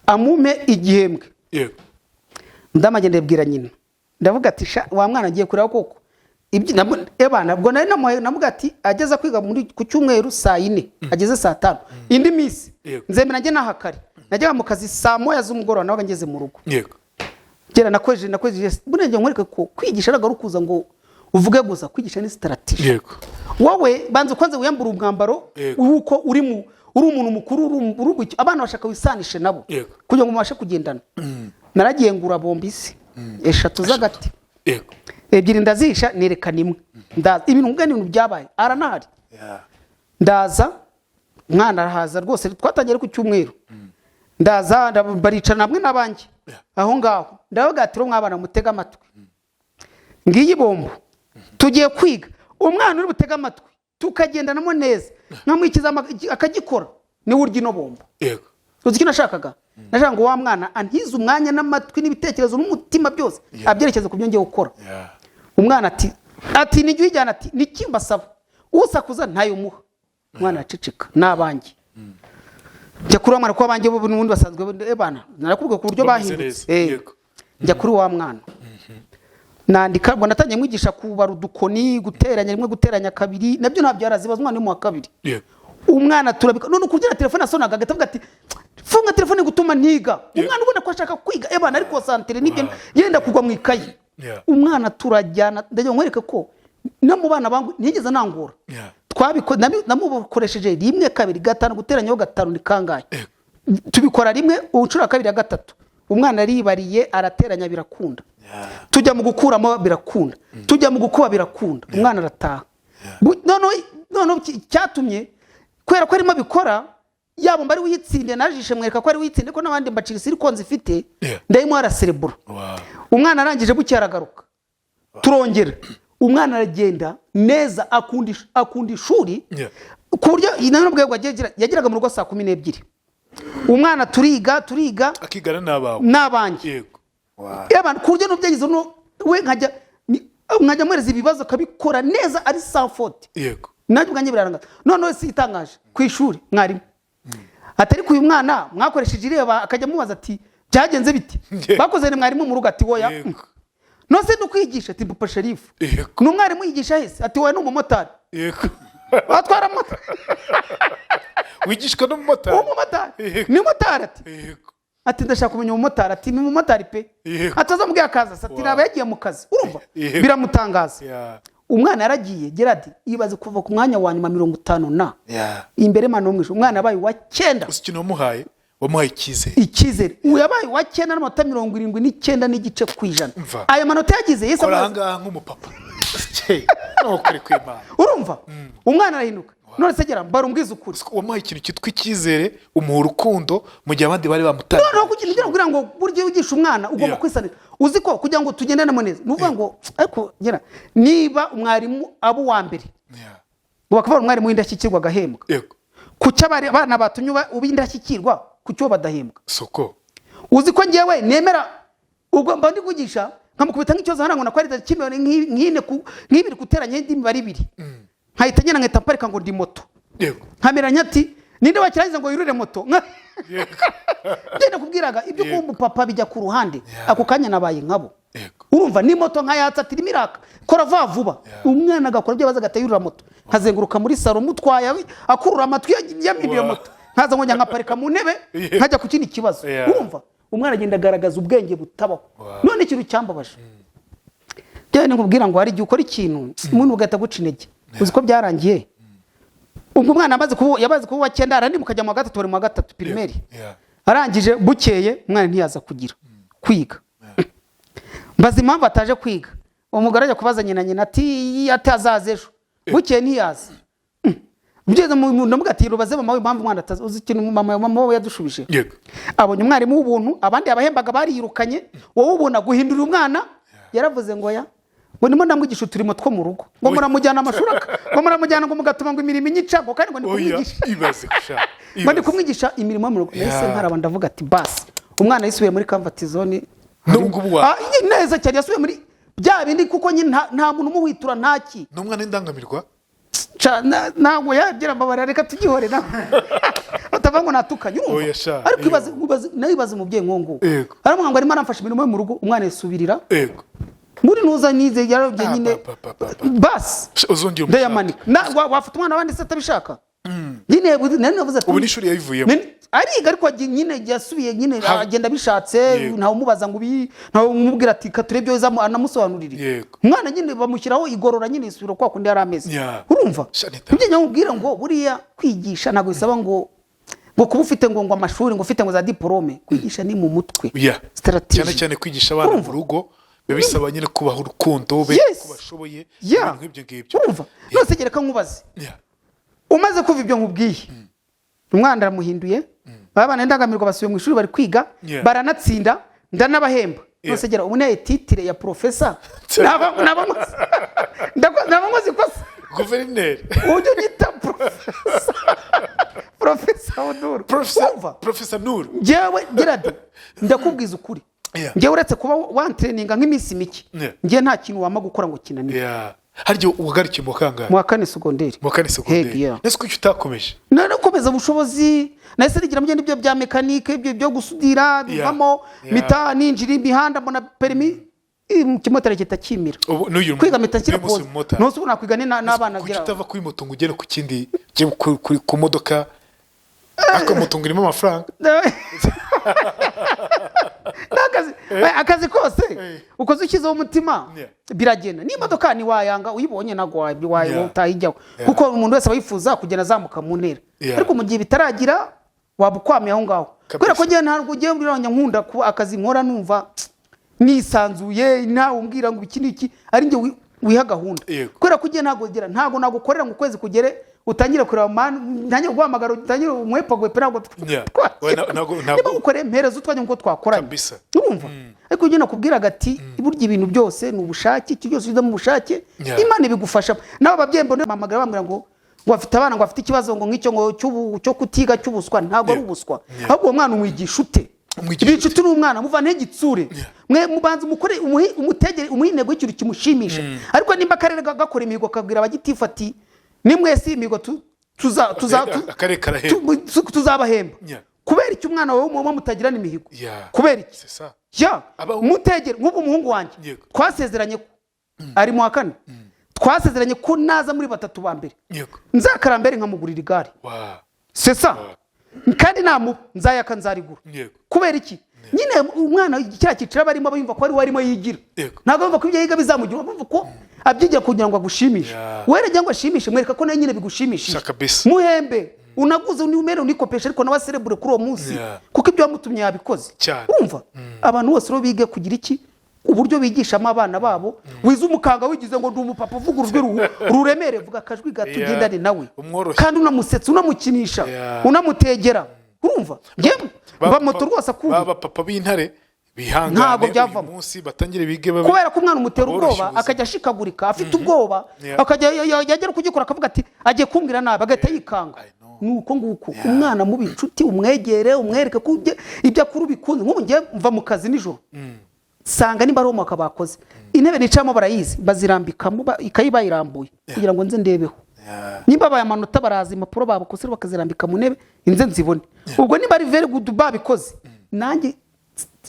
amume igihembwe umudamu agenda yabwira nyina ndavuga ati wa mwana agiye kureba koko nabwo nari namuga ati ageza kwiga ku cyumweru saa 4 ageze saa 5 indi minsi nzemera njye nahakari najyaga mu kazi saa 1 z'umugoroba nabaga ngeze mu rugo gera nakweje bunenge nkwereka ko kwigisha aragarukuza ngo uvuge gusa kwigisha ni strategy wowe banze kwanze wiyambura umwambaro uko uri umuntu mukuru abana bashaka wisanishe nabo kugira ngo mubashe kugendana naragiye ngura bombisi 3 z'agati ebyiri ndazisha nerekana imwe ndaza ibintu ngani ibintu byabaye aranahari ndaza mwana arahaza rwose twatangiye ku cyumweru ndaza baricara namwe n'abanjye aho ngaho ndavuga ati ro mwabana mutega amatwi ngiyi bombo tugiye kwiga umwana uri butega amatwi tukagendanamo neza nkamwikiza akagikora niwe urya ino bombo yego uzi icyo nashakaga nashaka ngo wa mwana antize umwanya n'amatwi n'ibitekerezo n'umutima byose abyerekeza ku byo ngiye gukora umwana ati nijye uyijyana ati niki mbasaba usakuza ntayo muha umwana aceceka n'abanjye njya kuri wa mwana ko abanjye bo n'ubundi basanzwe bana narakubwiye ku buryo bahindutse njya kuri wa mwana nandika ngo natangiye mwigisha kubara udukoni guteranya rimwe guteranya kabiri nabyo ntabyo yarazibaza umwana mu wa kabiri umwana turabika none kugira telefone asonaga agatavuga ati funga telefone gutuma ntiga umwana ubona ko ashaka kwiga ebana ariko santere nibyo yenda kugwa mu ikayi umwana turajyana ndaje nkwereka ko no mu bana bangu ntigeze nangura namukoresheje rimwe kabiri gatanu guteranyaho gatanu ni kangahe tubikora rimwe ubucura kabiri ya gatatu umwana aribariye arateranya birakunda tujya mu gukuramo birakunda tujya mu gukuba birakunda umwana arataha none cyatumye kwera ko arimo bikora yabo mbari wiyitsinde najishe mwereka ko ari wiyitsinde ko nabandi mbacira siri konzi ifite ndayimo araserebura umwana arangije bucyaragaruka turongera umwana aragenda neza akunda ishuri ku buryo inano bwego yagiraga mu rugo saa 12 umwana turiga akigana n'abawe n'abanjye yego ku buryo n'ubyegize we nkajya mwereza ibibazo akabikora neza ari sanfote yego najye ubwanjye biraranga none si itangaje ku ishuri mwarimu atari ku uyu mwana mwakoresheje ireba akajya mubaza ati byagenze biti bakoze ni mwarimu mu rugo ati woya nose dukwigisha ati Papa Sharifu ni umwarimu yigisha hese ati wowe ni umumotari atwara moto wigishwa n'umumotari ni umumotari ati ndashaka kumenya umumotari ati ni umumotari pe ataza mbwiye akaza ati naba yagiye mu kazi urumva biramutangaza umwana yaragiye Gerard ibaze kuva ku mwanya wa nyuma 50 na imbere mano mwisho umwana yabaye wa 9 usikino muhaye wamuhaye ikizere uyabaye wa 9 n'amanota 79 n'igice kwijana aya manota yagize yese koranga nk'umupapa nokuri kwimana urumva umwana arahinuka none segera barumbwiza ukuri wamuhaye ikintu cyitwa ikizere umuha urukundo mu gihe abandi bari bamutari no kugira ngo buryo wigisha umwana ugomba kwisanira uzi ko kugira ngo tugendane neza nuvuga ngo ariko gera niba umwarimu abo wa mbere bakava umwarimu w'indashyikirwa gahembwa kucyo abana batunyuba ubindashyikirwa kucyo badahembwa soko uzi ko ngiyewe nemera ubwo mba ndi kugisha nkamukubita nk'icyozo hano ngo nakwarita kimwe nk'ibiri guteranya indi mibare ibiri nkahita ngena nkahita mparika ngo ndi moto nkameranya ati ninde wakirangiza ngo yurure moto ngenda kubwiraga ibyo kumbu papa bijya ku ruhande ako kanya nabaye nkabo urumva ni moto nkayatsa ati miraka kora vuba umwana agakora ibyo bazaga atayurura moto nkazenguruka muri salo mutwaya akurura amatwi yamibiye moto nkaza ngo nyankaparika mu ntebe nkajya ku kindi kibazo urumva umwana agenda agaragaza ubwenge butabaho none ikintu cyambabaje cyane nkubwira ngo hari igihe ukora ikintu umuntu ugahita guca intege uzi ko byarangiye ubwo umwana yabaze kuba 9 arandi mukajya mu 3 bari mu 3 primaire arangije bukeye umwana ntiyaza kugira kwiga mbaza impamvu ataje kwiga umugore ajya kubaza nyina ati atazaze ejo bukeye ntiyaza bigeze mu ndamugatira ubaze mama we impamvu umwana ataza uzi ikintu mama we yadushubije abonye umwarimu w'ubuntu abandi abahembaga barirukanye wowe ubona guhindura umwana yaravuze ngo ngo ndimo ndamwigisha uturimo two mu rugo ngo muramujyana amashuri ngo muramujyana ngo mugatuma ngo imirimo inyica ngo kandi ngo ndi kumwigisha imirimo mu rugo nese nkaraba ndavuga ati basi umwana yisubiye muri comfort zone neza cyane yasubiye muri bya bindi kuko nta muntu umuwitura ntaki n'umwana indangamirwa ntabwo yagira mbabara reka tugihore nawe utavango natukanye urumva ariko nayibaze umubyeyi nkongo aravuga ngo arimo aramfasha imirimo yo mu rugo umwana yisubirira muri nuza nize yarabye nyine bas ndayamanika wafata umwana abandi se atabishaka nyine nari navuze ati ubu n'ishuri yabivuyemo ariga ariko nyine yasubiye nyine agenda bishatse ntawe umubaza ngo ntawe umubwira ati katurebyo za anamusobanurire umwana nyine bamushyiraho igorora nyine isubira kwa kundi yari ameze urumva ibyo nyamubwira ngo buriya kwigisha ntago bisaba ngo kuba ufite ngo amashuri ngo ufite ngo za diplome kwigisha ni mu mutwe cyane cyane kwigisha abana mu rugo bisaba nyine kubaha urukundo be kubashoboye ibintu nk'ibyo ngibyo urumva nose gereka nkubaze umaze kuva ibyo nkubwiye umwana aramuhinduye abana indangamirwa basubiye mu ishuri bari kwiga baranatsinda ndanabahemba nose gera ubu ne titre ya professor nabamaze kosa guverineri ujye ugita professor Nur njyewe gerade ndakubwiza ukuri njyewe uretse kuba wantraininga nk'iminsi mike njye nta kintu wama gukora ngo kinanire haryo ugarukiye mu kangahe mu kane secondaire nese kuki utakomeje narakomeza ubushobozi nahise rigira mu byo bya mekanike ibyo byo gusudira bivamo mita ninjira imihanda mbona permis kimotari kitakimira kwiga mita kira pose nose ubona kwiga n'abana gira kuki utava kuri moto ngo ugere ku kindi ku modoka ako moto ngirimo amafaranga akazi kose ukoze ukizeho umutima biragenda n'imodoka ni wayanga uyibonye nago wayo utayijyaho kuko umuntu wese abifuza kugenda azamuka mu ntera ariko mu gihe bitaragira wabukwamiye aho ngaho kubera ko ngiye ntabwo ugiye muri ranya nkunda ku akazi nkora numva nisanzuye nawe umbwira ngo iki niki ari nge wiha gahunda kubera ko ugiye ntabwo nagukorera ngo ukwezi kugere utangire kureba ntangire guhamagara utangire umwepagwe pe ntabwo niba gukorera imperezo utwanya ngo twakoranye urumva ariko ugiye nakubwira gati burya ibintu byose ni ubushake iki byose uza mu bushake Imana ibigufasha nawe ababyeyi mbone mamagara bambwira ngo afite abana ngo afite ikibazo ngo nk'icyo ngo cyo kutiga cy'ubuswa ntabwo ari ubuswa ahubwo uwo mwana umwigisha ute ibicuti n'umwana muva ntegitsure mwe mubanza umukore umutegere umuhinego ikintu kimushimisha ariko nimba akarere gakora imihigo kabwira abagitifati nimwe si imihigo tuzabahemba kubera iki umwana wawe mu mutagirana imihigo kubera iki mutegere nk'ubu umuhungu wanjye twasezeranye ari mu wa kane twasezeranye ko naza muri batatu ba mbere nzakarambere nkamugurira igare sesa kandi nzayaka nzarigura kubera iki nyine umwana cya cyicira barimo bimva ko ari warimo yigira ntabwo bumva ko ibyo yiga bizamugira bumva ko abyigira kugira ngo agushimishe werejya ngo ashimishe mwereka ko nawe nyine bigushimishije muhembe unaguze unimere unikopesha ariko nawe aserebure kuri uwo munsi kuko ibyo wamutumye yabikoze urumva abantu bose rero bige kugira iki uburyo bigishamo abana babo wize umukanga wigize ngo ndi umupapa uvuga urujwi ruremere vuga akajwi gato ugendane nawe kandi unamusetsa unamukinisha unamutegera urumva mba moto rwose akunda baba papa b'intare bihangane uyu munsi batangire bige babe kubera ko umwana umutera ubwoba akajya ashikagurika afite ubwoba akajya yagera kugikora akavuga ati agiye kumbwira nabi agahita yikanga nuko nguko umwana mubi inshuti umwegere umwereke ko ibyo akuru bikunze nk'ubu ngiye mva mu kazi nijoro sanga nimba ari umwaka bakoze intebe nicamo barayizi bazirambikamo ikayi bayirambuye kugira ngo nze ndebeho nimba bayamanota baraza impapuro babukosera bakazirambika mu ntebe inze nzibone ubwo niba ari very good babikoze nanjye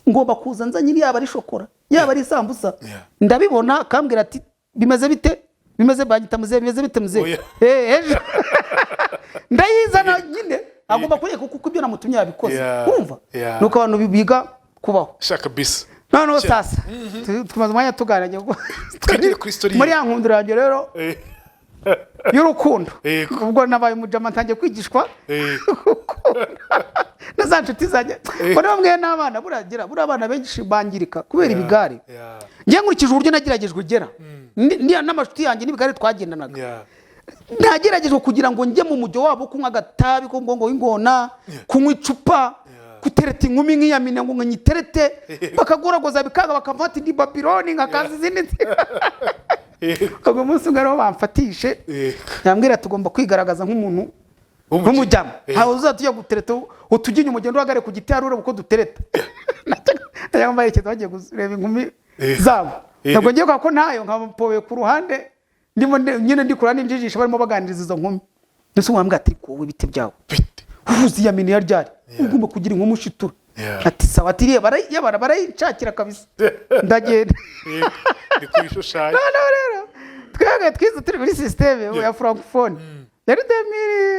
ngomba kuza nzanye yaba ari shokora yaba ari sambusa ndabibona kambwira ati bimeze bite bimeze bagita muze bimeze bite muze ejo ndayizana nyine agomba kureka kuko ibyo namutumye yabikoze urumva nuko abantu biga kubaho shaka bisa none sasa tumaze umwanya tuganira muri ya nkundura yanjye rero y'urukundo ubwo nabaye umujama ntangiye kwigishwa na za nshuti zanjye bari bamwe n'abana buriya abana benshi bangirika kubera ibigare ngiye nkurikije uburyo nageragejwe ugera n'amashuti yanjye n'ibigare twagendanaga nageragejwe kugira ngo njye mu mujyo wabo kunywa agatabi ko ngo w'ingona kunywa icupa kutereta inkumi nk'iyamine ngo nyiterete bakaguragoza bikanga bakamfata indi Babyloni nkakaza izindi ubwo munsi ngaro bamfatishe yambwira tugomba kwigaragaza nk'umuntu nk'umujyama ntawe uzatujya gutereta utujye inyuma ugenda uhagare ku giti harure uko dutereta yambaye ikintu bagiye kureba inkumi zabo ntabwo ngiye ko ntayo nkamupoye ku ruhande ndimo nyine ndi kurana injijisha barimo baganiriza izo nkumi ndetse wambwira ati wowe ibiti byawe uvuze iyamine ya ryari ugomba kugira inkumi ushitura ati sawa ati yabara barayicakira kabisa ndagenda ni kubishushanya rero twebwe twize turi muri system ya francophone yari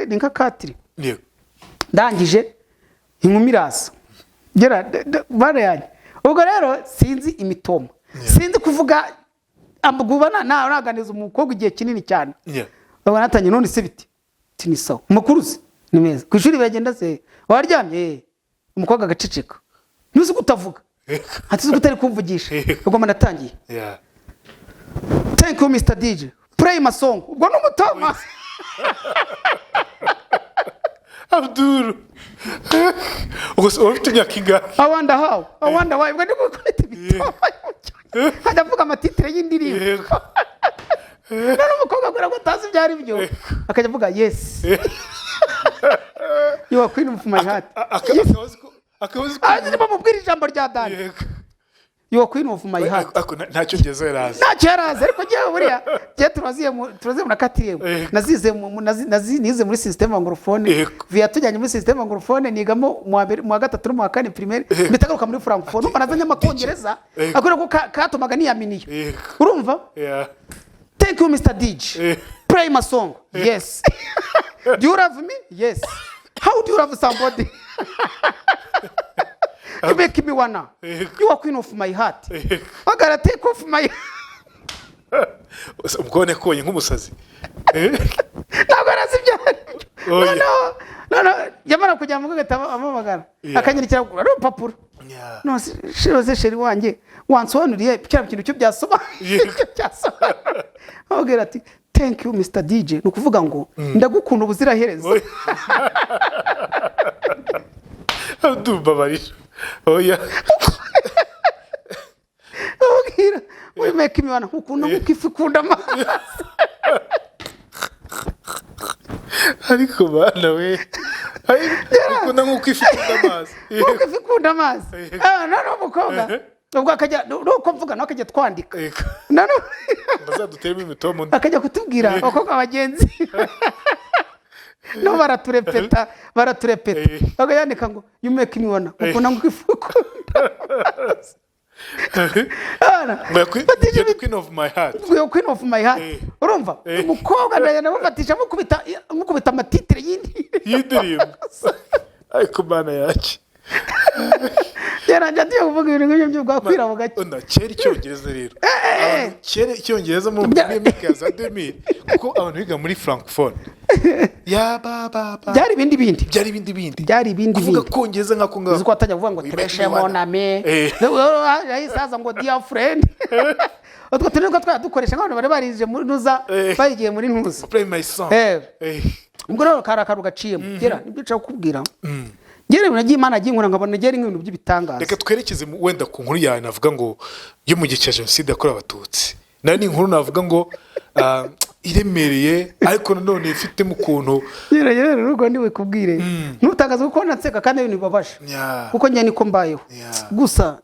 ni nka katiri ndangije inkumi iraza gera bare yanjye ubwo rero sinzi imitoma sinzi kuvuga ambugubana naganiza umukobwa igihe kinini cyane ubwo natangiye none se biti ni sawa umukuruzi ni meza ku ishuri bagenda se waryamye umukobwa agaceceka ntuzi kutavuga atizi kutari kumvugisha ubwo natangiye thank you Mr DJ play my song ubwo n'umutoma Abdul ufite imyaka ingahe? I wonder why ubwo ndimo kwita ibitabo hajya avuga amatitire y'indirimbo none umukobwa akora ko atazi ibyo ari byo akajya avuga yes you are queen of my heart akabazi bamubwira ijambo rya Dani you are queen of my heart ntacyo ngezo yaraza ariko ngewe buriya turaziye munakatiriye nize muri system anglophone via tujyanye muri system anglophone nigamo mu wa gatatu no mu wa kane primaire bitagaruka muri francophone umva nazanye amakongereza akora ko katumaga niyaminiye urumva thank you Mr. DJ play my song yes do you love me yes how do you love somebody you make me wanna you are queen of my heart I gotta take off my ubwone konye nk'umusazi ntabwo arasibya no yamara kujya mu gata amamagara akanyirikira ari urupapuro no shiroze sheri wanjye wansobanuriye cyane ikintu cyo byasoma abwira ati thank you Mr. DJ no kuvuga ngo ndagukunda ubuziraherezo adubabarira oya ubwira we make me wanna ukunda nk'ikifukunda amazi ariko bana we ukunda nk'ikifukunda amazi none umukobwa ubwo akajya nuko mvuga no akajya twandika none bazaduteremo imitomo akajya kutubwira abakobwa bagenzi no baraturepeta bagayandika ngo you make me wanna ukunda nk'ikifukunda the queen of my heart queen of my heart urumva umukobwa ndayana bafatisha mukubita amatitire y'indirimbo ariko bana yaki yaranje atiye kuvuga ibintu nk'ibyo bwakwira mu gake kera icyongereza rero kera icyongereza mu myaka za 2000 kuko abantu biga muri francophone byari ibindi kuvuga kongereza nkako ngaho uko atajya kuvuga ngo treshe moname yahisaza ngo dear friend utwo tuniko twadukoresha nk'abantu bari barije muri nuza bayigiye muri ntuza play my song ubwo rero karakaru gaciyemo gera nibyo nshaka kubwira gere nagiye Imana aginkura nkabona gere nk'ibintu by'ibitangaza reka twerekeze wenda ku nkuru yawe navuga ngo yo mu gihe cya jenoside yakorewe abatutsi nari inkuru navuga ngo iremereye ariko nanone ifite mu kuntu yera rugo ndiwe kubwire ntutangaza uko natseka kandi ibintu bibabaje kuko njye niko mbayeho gusa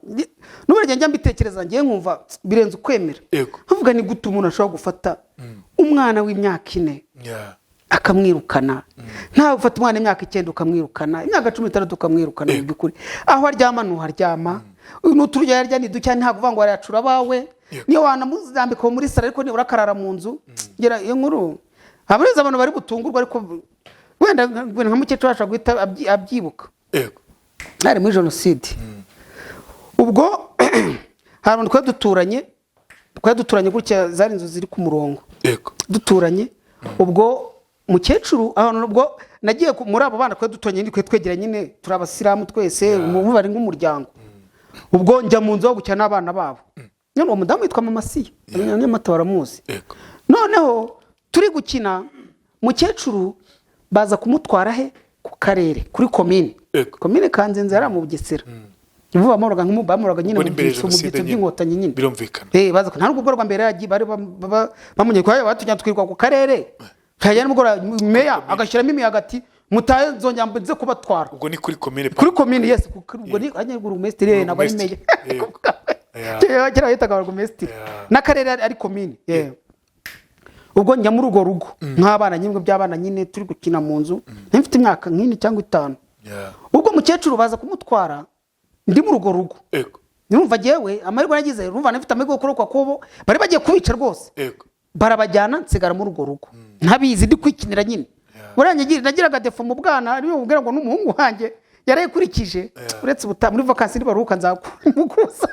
n'uburyo njya mbitekereza ngiye nkumva birenze ukwemera nkavuga ni gute umuntu ashobora gufata umwana w'imyaka 4 akamwirukana nta ufata umwana imyaka 9 ukamwirukana imyaka 16 ukamwirukana mu byukuri aho aryama nuharyama n'uturya yarya ni ducya nta kuvuga ngo aracura bawe niyo wanamuzambika muri sara ariko nibura karara mu nzu ngera iyo nkuru abariza abantu bari gutungurwa ariko wenda nka mukecuru ashaka guhita abyibuka ari muri jenoside ubwo hari duturanye gutya zari inzu ziri ku murongo duturanye ubwo mukecuru ahantu ubwo nagiye muri abo bana duturanye ndi twegera nyine turabasiramu twese mu bari nk'umuryango ubwo njya mu nzu gukina n'abana babo none uwo mudamu yitwa Mama Siya abanyamata baramuzi noneho turi gukina mukecuru baza kumutwara he ku karere kuri komine Kanzenze yari mu Bugesera nibo bamuraga nk'umubamuraga nyine mu byitso by'inkotanyi nyine birumvikana baza nta n'ubwo rwa mbere yagiye bari bamunye kwa batujya twirwa ku karere kajya n'umugora meya agashyiramo imiyagati mutaye zongera mbize kubatwara ubwo ni kuri komine yes ubwo ni anyegura umestre nabo ari meya kera yitaga umestre n'akarere ari komine ubwo njya muri ugo rugo nk'abana nyimwe by'abana nyine turi gukina mu nzu mfite imyaka nk'ini cyangwa 5 ubwo mukecuru baza kumutwara ndi muri ugo rugo numva jewe amahirwe nagize numva nafite amahirwe yo kubo bari bagiye kubica rwose barabajyana nsigara muri ugo rugo ntabizi ndi kwikinira nyine buranye nagiraga defo mu bwana ariyo ubwira ngo n'umuhungu wanjye yarayikurikije uretse muri vacances baruhuka nzakuza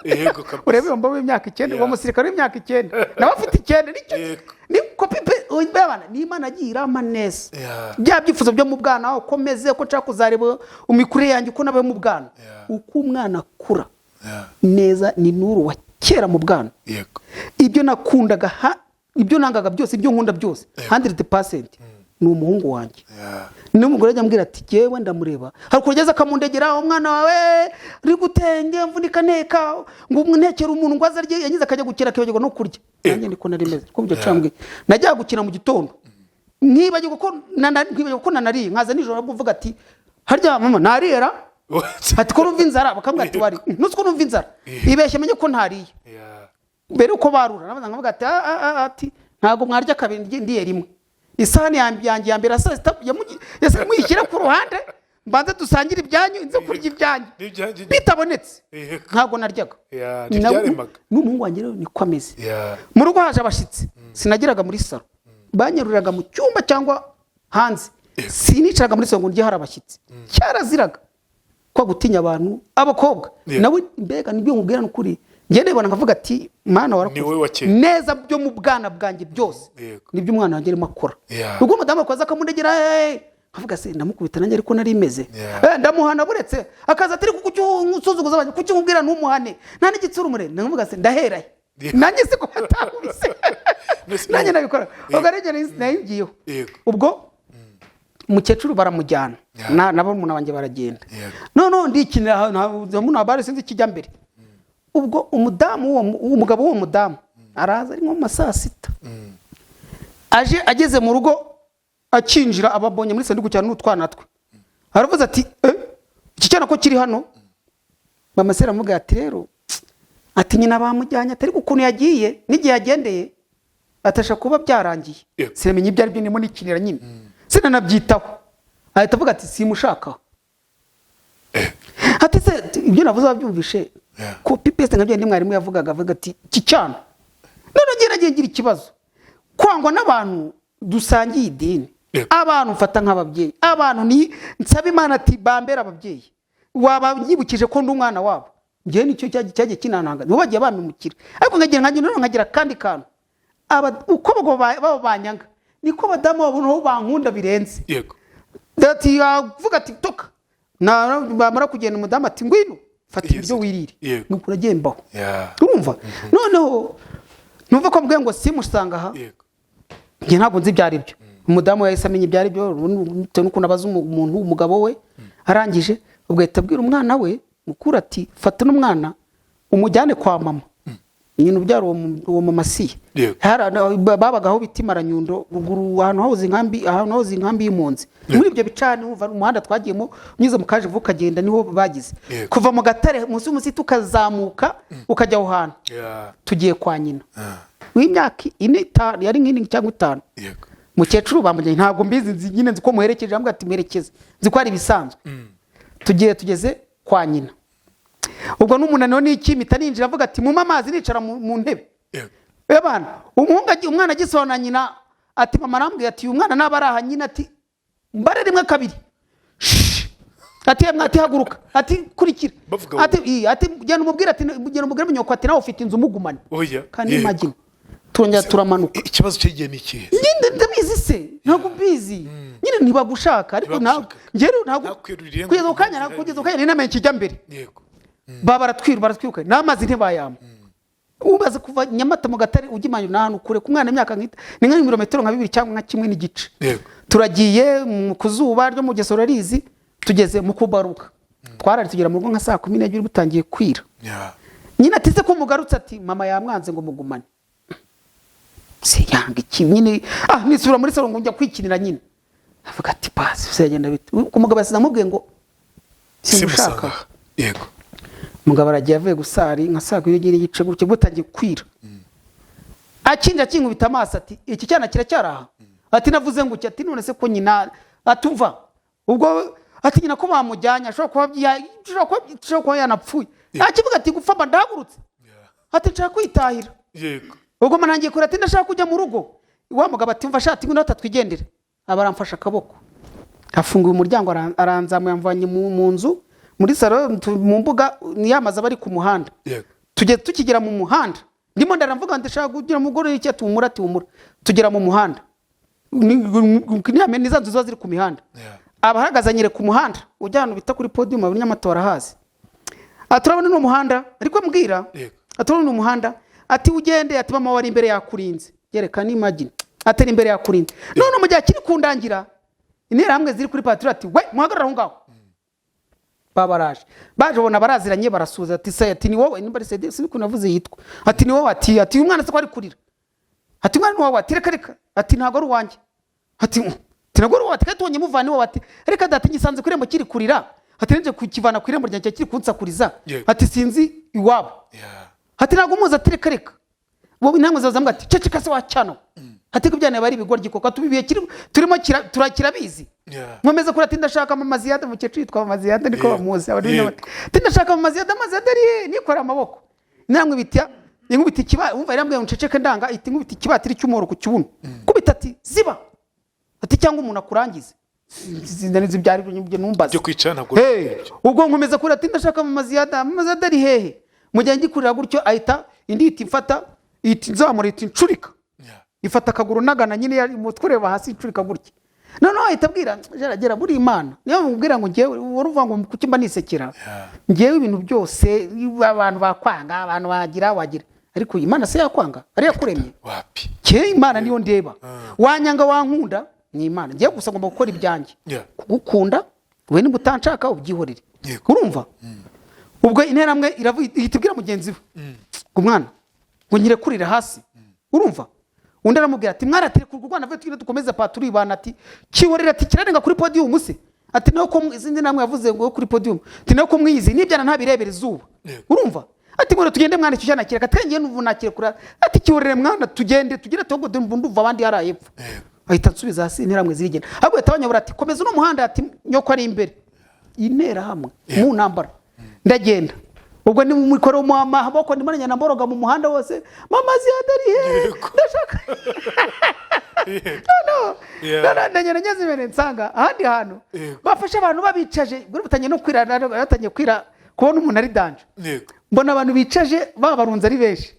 urebe yomba w'imyaka 9 uwo musirikare w'imyaka 9 nawe afite 9 ni kopipe ubana ni Imana agira amanese bya byifuzo byo mu bwana ukomeze ko nshaka kuzareba umikure yanjye uko nabaye mu bwana uko umwana akura neza ni nuru wa kera mu bwana ibyo nakundaga ibyo nangaga byose ibyo nkunda byose 100% ni umuhungu wanjye n'umugore ajya ambwira ati yewe ndamureba hari kugeza akamundegera umwana wawe uri gutenge mvunika nteka ngo umnekera umuntu ngo azarye yagize akajya gukira akibagirwa no kurya nanjye niko nari meze ko byo cambwe najya gukina mu gitondo nkibagirwa ko nanari nkaza nijoro kuvuga ati harya mama narira ati ko numva inzara bakambwira ati wari nutwo numva inzara ibeshye menye ko ntariye mbere uko barura nabaza nkavuga ati ntago mwarya kabiri ndiye rimwe isahani yanjye ya mbere asasta yamwishyira ku ruhande mbanze dusangira ibyanyu inzo kurya ibyanyu bitabonetse ntago naryaga n'umuhungu wanjye rero niko ameze mu rugo haje abashitsi sinagiraga muri salo banyeruriraga mu cyumba cyangwa hanze sinicaraga muri salo ngo njye hari abashyitsi cyaraziraga kwa gutinya abantu abakobwa nawe mbega nibyo nkubwira n'ukuri njye ndebana nkavuga ati mana warakoze neza byo mu bwana bwanjye byose nibyo umwana wanjye arimo akora ubwo umudamu akoza akamundegera nkavuga se ndamukubita nanjye ariko nari meze ndamuhana buretse akaza atari kucyusuzuguza abanye kucyumubwira n'umuhane nta n'igitsura umurene nkavuga se ndaheraye nanjye se ko batahubise nanjye nabikora ubwo arengera nayigiyeho ubwo umukecuru baramujyana nabo umuntu wanjye baragenda none ndikinira ahantu nabare sinzi kijya mbere ubwo umugabo w'uwo mudamu araza ari nko mu saa sita aje ageze mu rugo akinjira ababonye muri sanduku cyane n'utwana twe aravuze ati iki cyana ko kiri hano mama se aramubwira ati rero ati nyina bamujyanye atari ukuntu yagiye n'igihe yagendeye atasha kuba byarangiye sinamenye ibyo ari byo ndimo nikinira nyine sinanabyitaho ahita avuga ati simushaka ati se ibyo navuze babyumvishe ko pipeste nkabyo ndi mwarimu yavugaga avuga ati iki cyana none ngira ikibazo kwangwa n'abantu dusangiye idini abantu mfata nk'ababyeyi abantu ni nsaba Imana ati bambera ababyeyi waba yibukije ko ndi umwana wabo ngiye nicyo cyagiye kinananga nibo bagiye bamimukira ariko nkagira kandi kantu uko babo banyanga niko badamu babo bankunda birenze yego dati yavuga ati toka na bamara kugenda umudamu ati ngwino fata ibyo wirire nuko uragembaho urumva noneho numva ko mbwe ngo simusanga aha nge ntabwo nzi byari byo umudamu yahise amenya ibyari byo nuko nabaza umuntu umugabo we arangije ubwo yitabwira umwana we mukuru ati fata n'umwana umujyane kwa mama nyine ubyaro uwo mama si babagaho bitimara nyundo ruguru ahantu hoze inkambi y'impunzi muri ibyo bicane umva umuhanda twagiyemo unyuze mu kaje vuka genda niho bagize kuva mu gatare munsi y'umusi tukazamuka ukajya aho hantu tugiye kwa nyina w'imyaka 4 yari nk'ini cyangwa 5 mukecuru bamujyanye ntabwo mbizi nyine nzi ko muherekeje ambwa ati merekeze nzi ko ari bisanzwe tugeze kwa nyina ubwo n'umunaniro n'ikimita ninjira avuga ati mu mamazi nicara mu ntebe ebana umwana agisona nyina ati mama arambwiye ati uyu mwana nabaraha nyina ati mbare rimwe kabiri ati haguruka ati kurikira ati genda umubwira ati genda umubwira munyoko ati nawe ufite inzu mugumane kandi imagine turongera turamanuka ikibazo cyagiye n'ikihe nyine ndabizi se ntabwo bizi nyine ntibagushaka ariko ntabwo kugeza ukanya ninamenye kijya mbere yego baratwiruka n'amazi ntibayama ubaze kuva Nyamata mu Gatare ugimanye n'ahantu kure ku mwana imyaka ni nka kilometero nka 2 cyangwa nka 1.5 turagiye ku zuba ryo mu Gesoro rizi tugeze mu kubaruka twarari tugera mu rugo nka saa 12 butangiye kwira nyine atize ko mugarutse ati mama yamwanze ngo mugumane se yanga iki nyine nisubira muri salo ngo njya kwikinira nyine avuga ati basi se bite umugabo yasinamubwiye ngo simushaka yego mugabo aragiye avuye gusari nka saa 2 n'igice gutyo butangiye kwira akinja kinkubita amaso ati iki cyana kiracyaraha ati navuze ngo ati none se ko nyina atuva ubwo ati nyina ko bamujyanye ashobora kuba yanapfuye akivuga ati gupfa bandagurutse ati nshaka kwitahira yego ubwo manangiye kure ati ndashaka kujya mu rugo wa mugabo ati mva shati ngo natatwigendere abaramfasha akaboko afunguye umuryango aranzamuye amvanye mu nzu muri saro mu mbuga niyamaza bari ku muhanda tukigera mu muhanda ndimo ndaramvuga ndashaka kugira mugore iki atumura tugera mu muhanda niza nzu ziri ku mihanda abahagazanyire ku muhanda ujyana bita kuri podium abanyamatora hazi aturabona no muhanda ariko mbwira aturabona no muhanda ati ugende ati mama wari imbere yakurinze yerekana imagine atari imbere ya kurinda none mu gihe kiri kundangira interahamwe ziri kuri patrouille ati we muhagarara aho ngaho babaraje baje bona baraziranye barasuza ati se ati ni wowe nimba se si kunavuze yitwa ati ni wowe ati umwana se ko ari kurira ati umwana ni wowe ati reka ati ntago ari uwanjye ati ntago ari uwanjye ati katonye muvani wowe ati reka data ngisanze kurembo kiri kurira ati nje kukivana ku irembo ryanjye kiri kunsakuriza ati sinzi iwabo ati ntago muza ati reka wowe intambwe zazambwa ati ceceka se wacano ati kubyana bari bigoryi koko tubibiye turimo turakirabizi nkomeza kuri ati ndashaka amaziyada mu cece yitwa amaziyada niko bamuzi abandi ndashaka amaziyada ari nikora amaboko namwe bitya inkubita kiba umva irambwe unceceke ndanga iti inkubita kibatiri cy'umoro ku kibuno kubita ati ziba ati cyangwa umuntu akurangize zindanize byari byo numbaza byo kwicana gutyo ubwo nkomeza kuri ati ndashaka amaziyada ari hehe mu gihe ngikurira gutyo ahita indi iti mfata iti nzamura iti ncurika ifata akaguru nagana nyine yari mutkureba hasi ncurika gutya noneho ahita abwira geragera buri imana niyo mubwira ngo ngewe uruvuga ngo kuki mba nisekera ngewe ibintu byose abantu bakwanga abantu wagira ariko imana se yakwanga ari yakuremye wapi ke imana niyo ndeba wanyanga wankunda ni imana ngiye gusa ngomba gukora ibyanjye kugukunda we niba utanshaka ubyihorere urumva ubwo interamwe ihitibwira mugenzi we umwana ngo nyire kurira hasi urumva undi aramubwira ati mwaratere kurwana vuye twine dukomeze patrouille bana ati kiworera ati kirarenga kuri podium se ati nayo ko izindi namwe yavuze ngo kuri podium ati nayo ko mwiyizi nibyana ntabirebera izuba urumva ati ngo tugende mwana cyujana kireka twengeye n'uvunakire kura ati kiworere mwana tugende tugire togo ndumva abandi yarayepfa ahita nsubiza hasi interamwe zirigenda ahubwo yatabanyabura ati komeza no muhanda ati nyoko ari imbere intera hamwe mu nambara ndagenda ubwo ni mukoro mu amaboko ndimanya na mboroga mu muhanda wose mama ziyadari he ndashaka no ndanyana nyeze ibere nsanga ahandi hantu bafashe abantu babicaje guri butanye no kwira batanye kwira kubona umuntu ari danje mbona abantu bicaje babarunze ari benshi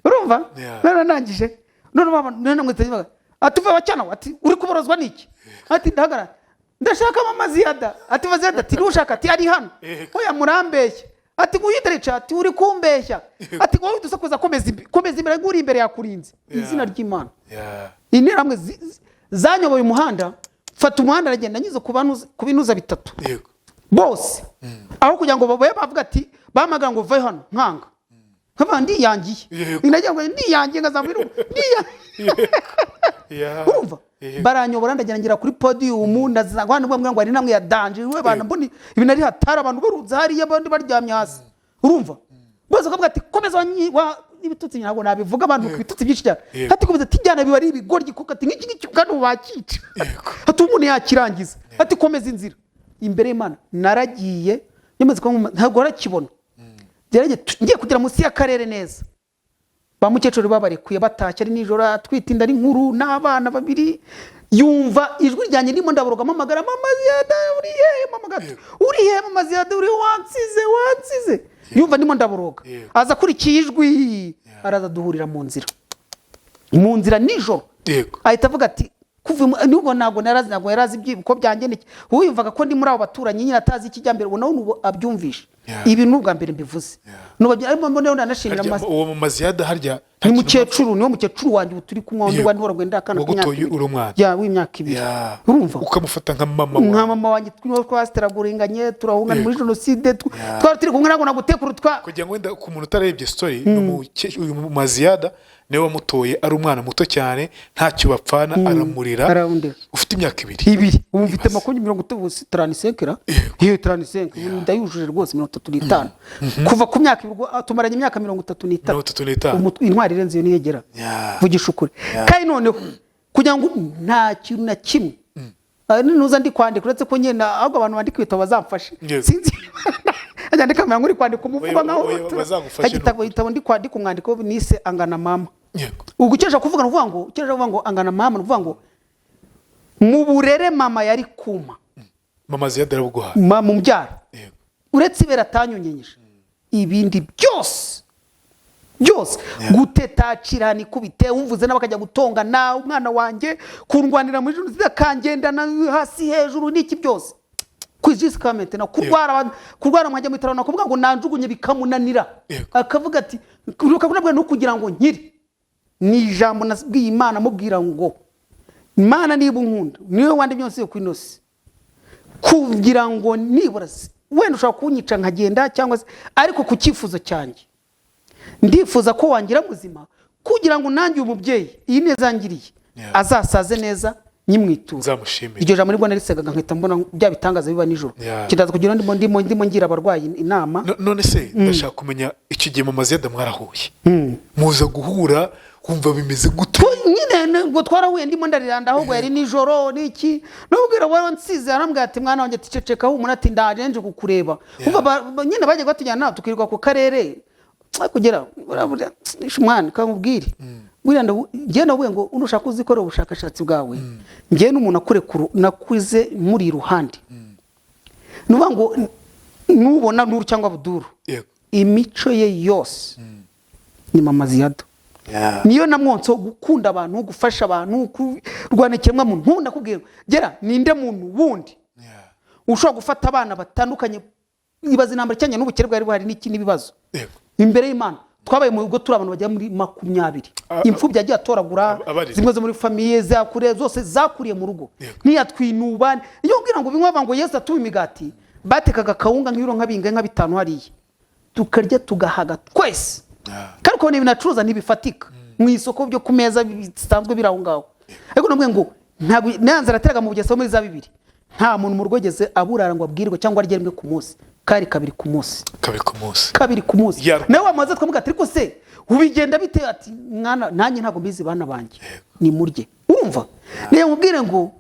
urumva none nangije none mwitaje atuva bacana ati uri kuborozwa niki ati ndagara ndashaka mama ziyada ati baziyada ati ushaka ati ari hano oya murambeshye ati guhitrecha ati uri kumbeshya ati wowe dusakuza komeza imbere nguri imbere yakurinze izina ry'Imana interamwe zanyoboye umuhanda fata umuhanda aragenda nyuze kubinuza bitatu bose aho kugira ngo babaye bavuga ati bamaga ngo vaye hano nkanga nkabandi yangiye inagira ngo ndi yangiye ngazamira urumva baranyobora ndagira kuri podium ndazagwana bamwe ngo ari namwe ya danje we bana mboni ibintu ari hatara abantu baruza hari abandi baryamye hasi urumva baza kavuga ati komeza ibitutsi nyago nabivuga abantu kwitutsi byinshi cyane ati komeza tijyana bibari ibigoryi kuko ati nk'iki kandi bakica ati umuntu yakirangiza ati komeza inzira imbere y'Imana naragiye nyamaze ko ntago rakibona ngiye kugera munsi y'akarere neza bamukecuru babarekuye batashye ari nijoro atwitinda ari nkuru n'abana babiri yumva ijwi ryanjye ndimo ndaborogamo amagara mama ziyada uri he mama gato uri he mama ziyada uri wansize yumva ndimo ndaboroga aza kurikiye ijwi araza duhurira mu nzira nijoro ahita avuga ati kuva nubwo nago yarazi ibyibuko byanjye uyumvaga ko ndi muri abo baturanyi nyine atazi ikijyambere ubona ubu abyumvisha ibi nubwa mbere mbivuze arimo mbone nanashimira amazi uwo mu maziyada harya ni mukecuru niwo mukecuru wanjye turi kumwe ndi wandi horagwenda akana k'imyaka ya w'imyaka 2 urumva ukamufata nka mama wanjye twino twasteraguringanye turahungana muri genocide twari turi kumwe nago gutekurutwa kugira ngo wenda ku muntu utarebye story uyu mu maziyada niwe wamutoye ari umwana muto cyane ntacyo bapfana aramurira ufite imyaka 2 ubu mfite 35 iyo 35 ndayujuje rwose 35 kuva ku myaka tumaranye imyaka 33 intwari irenze yo niyegera vugisha ukuri kandi noneho kugira ngo nta kintu na kimwe nuza ndi kwandika uretse ko nyene ahubwo abantu bandika ibitabo bazamfashe sinzi ajandika mara nguri kwandika umuvuga naho agitabo ndi kwandika umwandiko nise angana mama ugukeje kuvuga ngo angana mama uvuga ngo mu burere mama yari kuma mama ziyadara buguha mama umbyara uretse ibera tanyunyenyije ibindi byose gutetacirana ikubite umvuze n'abakajya gutonga na umwana wanjye kurwanira muri juru zidakangendana hasi hejuru n'iki byose kwijisi kamete na kurwara mwajya mu tarana kuvuga ngo nanjugunye bikamunanira akavuga ati ukavuga no kugira ngo nkiri ni ijambo nasibwiye Imana mubwira ngo Imana niba unkunda niwe wandi byose yo kwinosi kugira ngo nibura wenda ushaka kunyica nkagenda cyangwa se ariko ku cyifuzo cyanjye ndifuza ko wangira muzima kugira ngo nanjye umubyeyi iyi neza ngiriye azasaze neza nyimwitura nzamushimira iryo jambo nibwo narisegaga nkita mbona bya bitangaza biba nijoro kidaza kugira ndimo ngira abarwayi inama none se ndashaka kumenya iki gihe mama Ziyada mwarahuye muza guhura kumva bimeze gute nyine ngo twarahuye ndimo ndariranda ahubwo yari nijoro niki nubwira wari nsize arambwira ati mwana wanjye ticeceka hu munati ndaje nje kukureba umva nyine baje gatujyana tukirirwa ku karere kugera urabura mwana kamubwire wiranda ngiye nawe ngo unushaka uzikora ubushakashatsi bwawe ngiye n'umuntu akurekuru nakuze muri ruhande nuba ngo nubona nuru cyangwa buduru imico ye yose ni mama Ziyada niyo namwonso gukunda abantu gufasha abantu kurwanekemwa mu ntunda kubwira gera ninde muntu wundi ushobora gufata abana batandukanye ibaze intambara cyanye n'ubukere bwari buhari n'iki nibibazo imbere y'Imana twabaye mu rugo turi abantu bajya muri 20 imfubyi yagiye atoragura zimwe zo muri famiye zakure zose zakuriye mu rugo ntiyatwinubane iyo ubwira ngo binkwa ngo Yesu atuba imigati batekaga kawunga nk'ibiro nk'abinga nka 5 hariye tukarya tugahaga twese kandi ko n'ibinacuruza ntibifatika mu isoko byo ku meza bisanzwe biraho ngaho ariko namwe ngo ntabwo nanze arateraga mu bugeso muri za 2 nta muntu mu rwogeze aburara ngo abwirwe cyangwa arye rimwe ku munsi kari kabiri ku munsi nawe wamaze twamuga ati ariko se ubigenda bite ati mwana nanjye ntago mbizi bana banjye ni murye urumva niyo mubwire ngo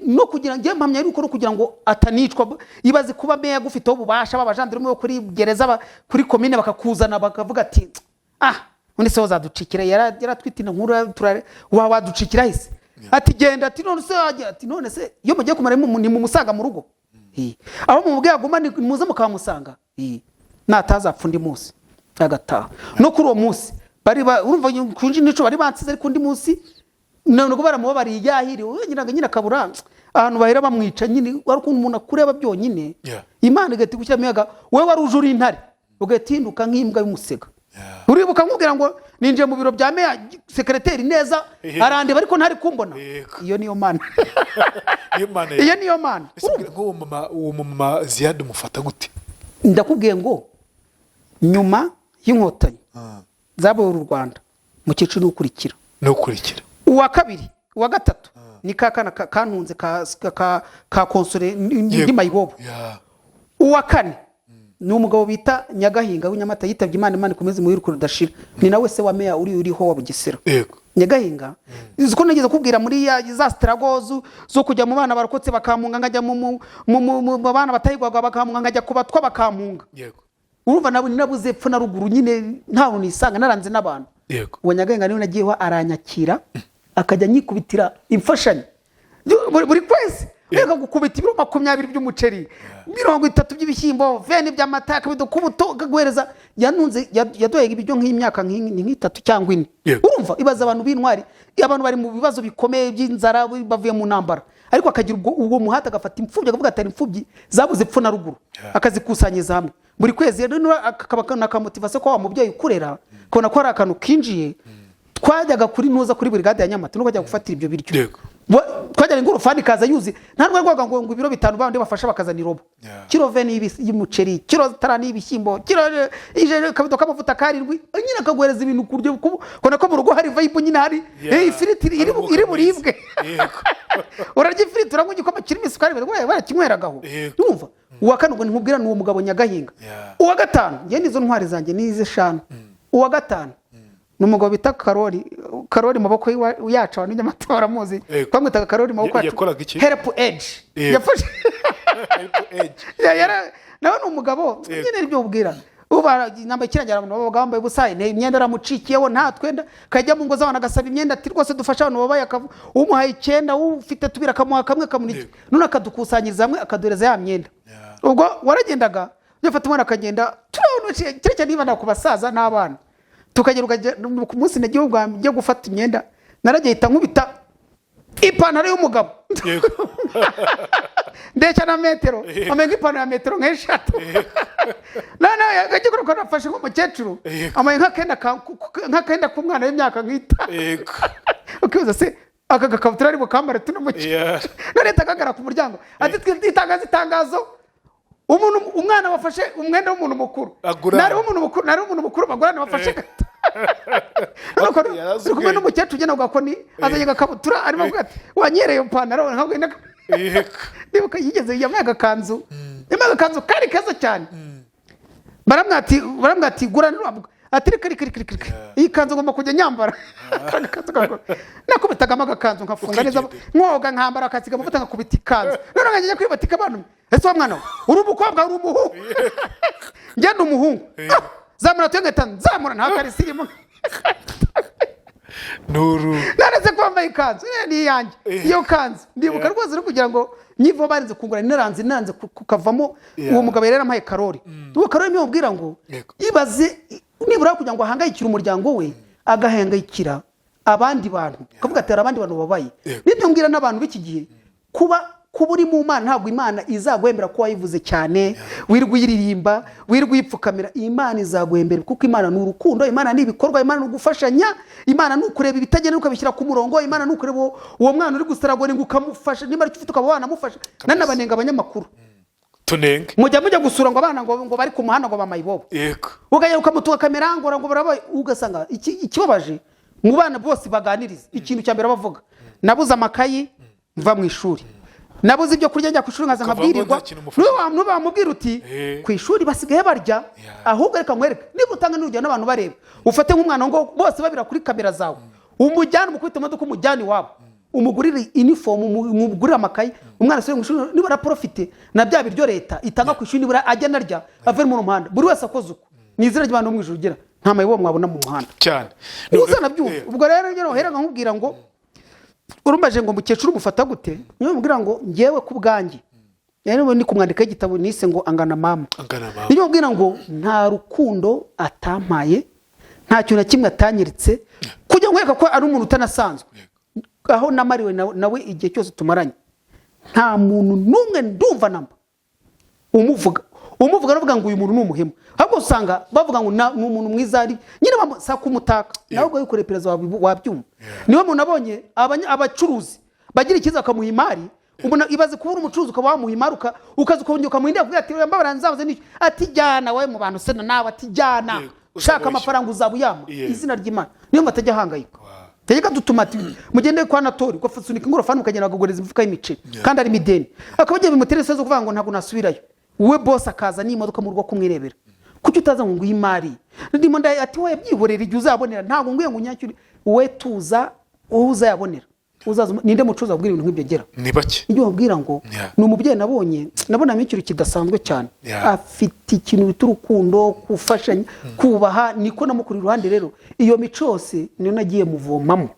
no kugira ngiye mpamya yuko kugira ngo atanicwa ibaze kuba meya gufite ububasha babajandire mu kuri gereza kuri commune bakakuzana bakavuga ati undi se wazaducikira yaratwitina nkuru waducikira hise ati genda ati none se iyo mugiye kumara ni mu musaga mu rugo aho mu bwe aguma ni muze mukamusanga natazapfa undi munsi agataha no kuri uwo munsi bari urumva kunji nico bari bansize ariko undi munsi none ngo baramubabari yahiri nyiraga nyina kabura ahantu bahera bamwica nyine ariko umuntu akureba byonyine Imana igati gushyira miyaga wewe wari ujuri intare ugatinduka nk'imbwa y'umusega uribuka nkubwira ngo ninje mu biro bya meya secretary neza arande bariko ntari kumbona iyo niyo Mana iyo niyo Mana uwo mama Ziyada mufata gute ndakubwiye ngo nyuma y'inkotanyi zaboye u Rwanda mu cyiciro ukurikira uwa kabiri uwa gatatu ni kakana kanunze ka konsule ndi mayibobo uwa kane ni umugabo bita Nyagahinga w'inyamata yitabye Imana ikomeze mu yirukuru dashira ni nawe se wa meya uriho wa Bugesera Nyagahinga iziko nageze kubwira muri za stragozu zo kujya mu bana barokotse bakamunga ngajya mu bana batayigwaga bakamunga ngajya kubatwa bakamunga urumva nabo ni nabuze pfo na ruguru nyine ntaho nisanga naranze n'abantu uwo Nyagahinga niwe nagiyeho aranyakira akajya nyikubitira imfashanyo buri kwezi rega gukubita ibiro 20 by'umuceri 30 by'ibishyimbo 20 by'amataka bidukubuto gaguhereza yanunze yadoye ibyo nk'imyaka nk'itatu cyangwa 4 urumva ibaza abantu b'intwari abantu bari mu bibazo bikomeye by'inzara bavuye mu ntambara ariko akagira ubwo muhata agafata imfubyi akavuga atari imfubyi zabuze pfo na ruguru akazikusanyiriza hamwe buri kwezi akaba na motivation ko wa mubyeyi ukurera kona ko ari akantu kinjiye twajyaga kuri ntuza kuri brigade ya Nyamata nuko ajya gufatira ibyo biryo twajyaga ingurufani kaza yuzi nta rwego ngo ibiro 5 bandi bafasha bakazana irobo kilo 20 y'umuceri kilo 30 y'ibishyimbo kilo ije kabido kamavuta karindwi nyine akaguhereza ibintu kuryo kona ko mu rugo hari vibe nyine hari ifiriti iri buribwe urarya ifiriti uranywa igikoma kirimo isukari barakinyweragaho urumva uwa kane ngo nkubwira n'uwo mugabo Nyagahinga uwa gatanu nge nizo ntwari zanjye nize shana uwa gatanu numugabo bita Karori maboko yacu abantu Nyamata baramuzi kwamwitaga Karori maboko yacu help edge yafashe nawe numugabo nyine ibyo ubwira uba nambaye kirangira abantu bagambaye busaye imyenda ramucikiyeho nta twenda kajya mu ngo z'abana gasaba imyenda ati rwose dufasha abantu babaye akavu umuhaye 9 ufite tubira kamuha kamwe kamuniki none akadukusanyiriza hamwe akadoreza ya myenda ubwo waragendaga yafata umwana akagenda turabona kireke niba nakubasaza n'abana tukageruka ku munsi nagiye byo gufata imyenda naragiye nkubita ipantaro y'umugabo ndeshya na metero amenga ipantaro ya metero nk'eshatu none yagiye kurukora afashe nk'umukecuru amaye nk'akenda k'umwana w'imyaka nk'itanu ukibaza se aka gakabutura ari bukambara tuno mukecuru none takagara ku muryango ati itangazo umwana wafashe umwenda w'umuntu mukuru nari umuntu mukuru bagurana bafashe gata uri kumwe n'umukecuru ugena uvuga ni azanye agakabutura arimo avuga ati wanyereye ipantaro ndibuka yigeze yambaye agakanzu kari keza cyane baramwira ati gura nuramuka ati reka iyi kanzu ngomba kujya nyambara nakubitagamo agakanzu nkafunga neza mwoga nkambara akasiga amavuta nkakubita ikanzu none nkajya kwibatika abantu ese wa mwana we uri umukobwa uri umuhungu ngenda umuhungu zamura tuyo ngahita nzamura nta karisi irimo naretse ko wambaye ikanzu ni iyanjye iyo kanzu ndibuka rwose uri kugira ngo nyivo barinze kungura nanze kukavamo uwo mugabo yari yarampaye karori uwo karori niyo mubwira ngo ibaze nibura kugira ngo ahangayikire umuryango we agahangayikira abandi bantu akavuga ati abandi bantu babaye nibyo mbwira n'abantu b'iki gihe kuba uri mu Mana ntabwo Imana izaguhembera ko wayivuze cyane wirwa uyiririmba wirwa uyipfukamira Imana izaguhembera kuko Imana ni urukundo Imana ni ibikorwa Imana ni ugufashanya Imana ni ukureba ibitagenda ukabishyira ku murongo Imana ni ukureba uwo mwana uri gusaragora ngo ukamufasha niba ari ufite ukaba wanamufasha nanabanenga abanyamakuru tunenge mujya gusura ngo abana ngo bari ku muhanda ngo bamayibobo yego ugaya ukamutuka kamera ngo barabaye ugasanga ikibabaje mu bana bose baganiriza ikintu cya mbere bavuga nabuze amakayi mva mu ishuri nabuze ibyo kurya njya ku ishuri nkaza nkabwirirwa n'ubu bamubwira uti ku ishuri basigaye barya ahubwo reka nkwereke niba utanga n'urugero n'abantu bareba ufate nk'umwana ngo bose babira kuri kamera zawe umujyane umukubita imodoka umujyane iwabo umugurire uniform umugurire amakayi umwana asubire mu ishuri niba araprofite na bya biryo leta itanga ku ishuri nibura ajya narya ave mu muhanda buri wese akoze uko ni izina ry'abantu mu ijuru ugira nta mayibo mwabona mu muhanda cyane uza nabyumva ubwo rero ngero heraga nkubwira ngo urumbaje ngo mukecuru mufata gute niyo mubwira ngo ngewe ku bwanjye rero ni kumwandika igitabo nise ngo angana mama niyo mubwira ngo nta rukundo atampaye nta kintu na kimwe atanyiritse kujya nkwereka ko ari umuntu utanasanzwe aho namariwe nawe igihe cyose tumaranye nta muntu numwe ndumva namba umuvuga aravuga ngo uyu muntu ni umuhemu ahubwo usanga bavuga ngo ni umuntu mwiza ari nyine bamsa kumutaka nawe ubwo yikoreye perezida wabyumva niwe muntu abonye abacuruzi bagira ikiza akamuha imari umuntu ibaze kubura umucuruzi ukaba wamuha imari ukaza ukongera ukamuhinda kugira ati mbabara nzabuze n'icyo ati jyana wowe mu bantu sena nawe ati jyana ushaka amafaranga uzabuyama izina ry'Imana niyo batajya hangayika tegeka dutuma ati mugende kwa natori ko fusunika ingorofani mukagenda kugureza imifuka y'imiceri kandi ari mideni akabagiye bimuterese zo kuvuga ngo ntabwo nasubirayo we boss akaza n'imodoka mu rugo kumwirebera kuki utaza ngo imari ndimo ati wowe byihorera igihe uzabonera ntabwo nguye ngo nyacyuri we tuza uza yabonera uzaza ninde mucuza abwira ibintu nk'ibyo gera ni bake ibyo babwira ngo ni umubyeyi nabonye nabona mikiro kidasanzwe cyane afite ikintu biturukundo kufashanya kubaha niko namukuri ruhande rero iyo micose niyo nagiye muvomamo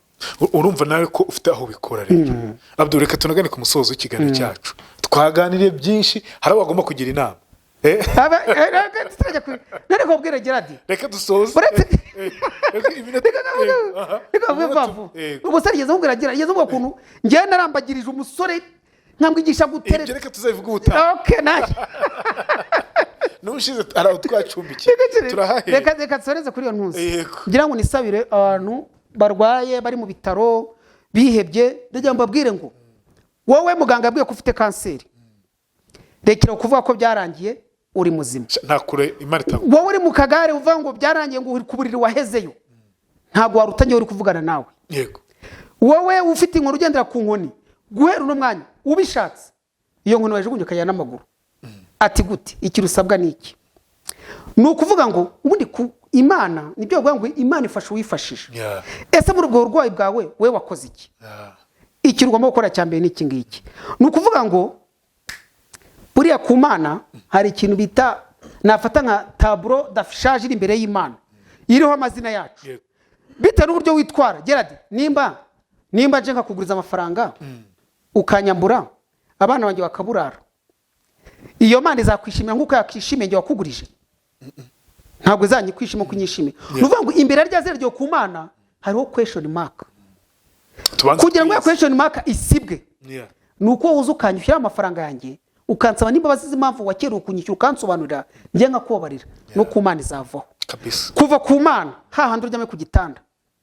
urumva nawe ko ufite aho bikora rero Abdul reka tunagane ku musozo w'ikiganiro cyacu twaganiriye byinshi hari abagomba kugira inama nari kubwira Gerard reka dusoze ubu se rigeze mubwira Gerard rigeze mubwira ukuntu njye narambagirije umusore nkambwigisha gutereta ibyo reka tuzabivuga ubutaha okay naje n'ushize araho twacumbikiye turahahera reka tsoreze kuri iyo ntuzi ngira ngo nisabire abantu barwaye bari mu bitaro bihebye ndagira ngo babwire ngo wowe muganga yabwiye ko ufite kanseri rekera kuvuga ko byarangiye uri muzima ntakure imarita wowe uri mu kagare uvuga ngo byarangiye ngo uri kuburiri wahezeyo ntabwo warutangiye uri kuvugana nawe yego wowe ufite inkoni ugendera ku nkoni guhera uno mwanya ubishatse iyo nkoni wajugunye ukajya n'amaguru ati gute ikirusabwa niki ni ukuvuga ngo ubundi ku Imana nibyo bavuga ngo Imana ifasha uwifashije ese muri ubwo burwayi bwawe we wakoze iki iki rugomba gukora cyambere n'iki ngiki ni ukuvuga ngo buriya ku Mana hari ikintu bita nafata nka tableau d'affichage iri imbere y'Imana iriho amazina yacu bita n'uburyo witwara Gerard nimba nje nkakuguriza amafaranga ukanyambura abana banjye bakaburara iyo Mana izakwishimira nk'uko yakwishimiye ngiye wakugurije ntabwo zanyikwishima kunyishimira nuvuga ngo imbere rya zero ryo ku Mana hariho question mark kugira ngo ya question mark isibwe nuko uza ukanyishyura amafaranga yanjye ukansaba n'imbabazi z'impamvu wakeruye kunyishyura ukansobanurira njye nkakubabarira no ku Mana izavaho kabisa kuva ku Mana hahandi uryame ku gitanda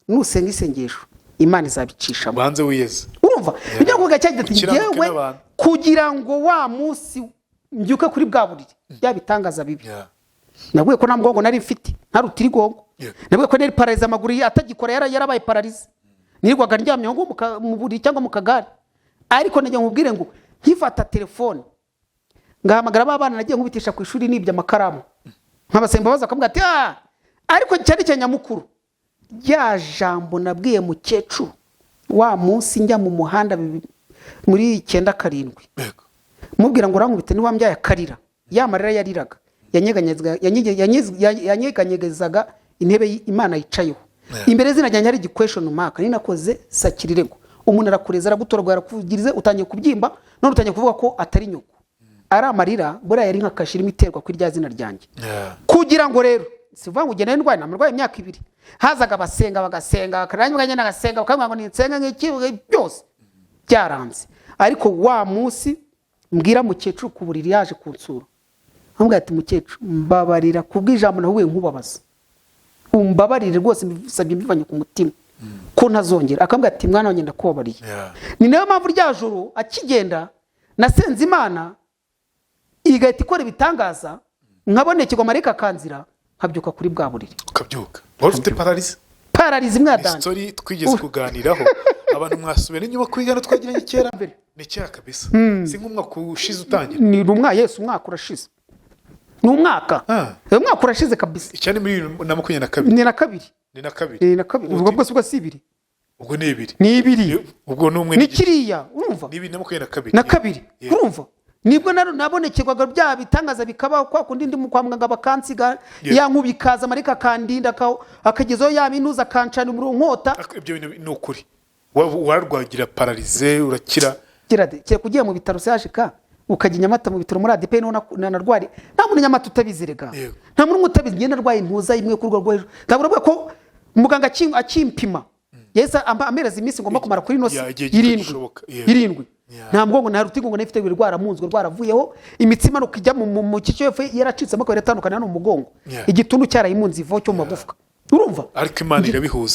nusenga isengesho Imana izabicisha banze wiyeze urumva ibyo kuvuga cyane ati ngewe kugira ngo wa munsi mbyuka kuri bwa buriri byabitangaza bibi nabwiye ko nta mgongo nari mfite nta rutirigongo nabwiye ko nari pararize amaguru atagikora yarabaye pararize nirwaga ndyamye ngo mu buriri cyangwa mu kagare ariko najya nkubwire ngo nkifata telefone ngahamagara abana nagiye nkubitisha ku ishuri nibye amakaramu nkabasemba baza akavuga ati ariko cyane cyane nyamukuru ya jambo nabwiye mukecuru wa munsi njya mu muhanda muri 97 mubwira ngo urankubite ni wambyaye akarira ya marira yariraga yanyeganyegezaga intebe Imana yicayeho imbere zina jyanye ari question mark ni nakoze sakirirego umuntu arakureza aragutorwa yarakuvugirize utangiye kubyimba none utangiye kuvuga ko atari nyoko ari amarira buriya yari nkakashira imiterwa kuri rya zina ryanjye kugira ngo rero sivuga ngo ugene ndwaye namurwaye imyaka 2 hazaga basenga bagasenga akaranyuganye n'agasenga bakamwa ngo ninsenga nk'iki byose byaranze ariko wa munsi mbwira mukecuru ku buriri yaje kunsura ambwira ati mukecuru mbabarira kubw'ijambo nahuye nkubabaza umbabarire rwose mbisabye mbivanye ku mutima ko ntazongera akambwira ati mwana wanjye ndakubabariye ni nayo mpamvu rya joro akigenda nasenze Imana igahita ikora ibitangaza nkabonekirwa marika kanzira nkabyuka kuri bwa buriri ukabyuka wari ufite pararize mwadanje story twigeze kuganiraho abantu mwasubira inyuma kwigana twagiranye kera mbere ni kera kabisa si nk'umwaka ushize utangira ni Yesu umwaka urashize ni umwaka umwaka urashize kabisa icyane muri 2022 ni na kabiri ubwo bwose si ibiri ubwo ni ibiri ubwo ni umwe ni kiriya urumva ni 2022 na kabiri urumva nibwo nabonekerwaga bya bitangaza bikaba kwa kundi ndi mu kwa muganga bakansiga yankubikaza marika kandinda akagezo yaminuza kancana mu nkota ibyo ni ukuri warwagira pararize urakira kire kugiye mu bitaro cyashika ukajya Nyamata mu bitaro muri ADP na narwari nta muntu Nyamata utabizirega nta muntu utabizi ngenda narwaye ntuza imwe ku rwo rwo ndabura ko muganga akimpima yesa amereza iminsi ngomba kumara kuri nosi 7 nta mgongo nta rutingo ngo nifite rwaramunzwe rwaravuyeho imitsima no kijya mu kicyefo yaracitse makore yatandukana no mugongo igitundu cyarayimunzi ivo cyo magufwa urumva ariko Imana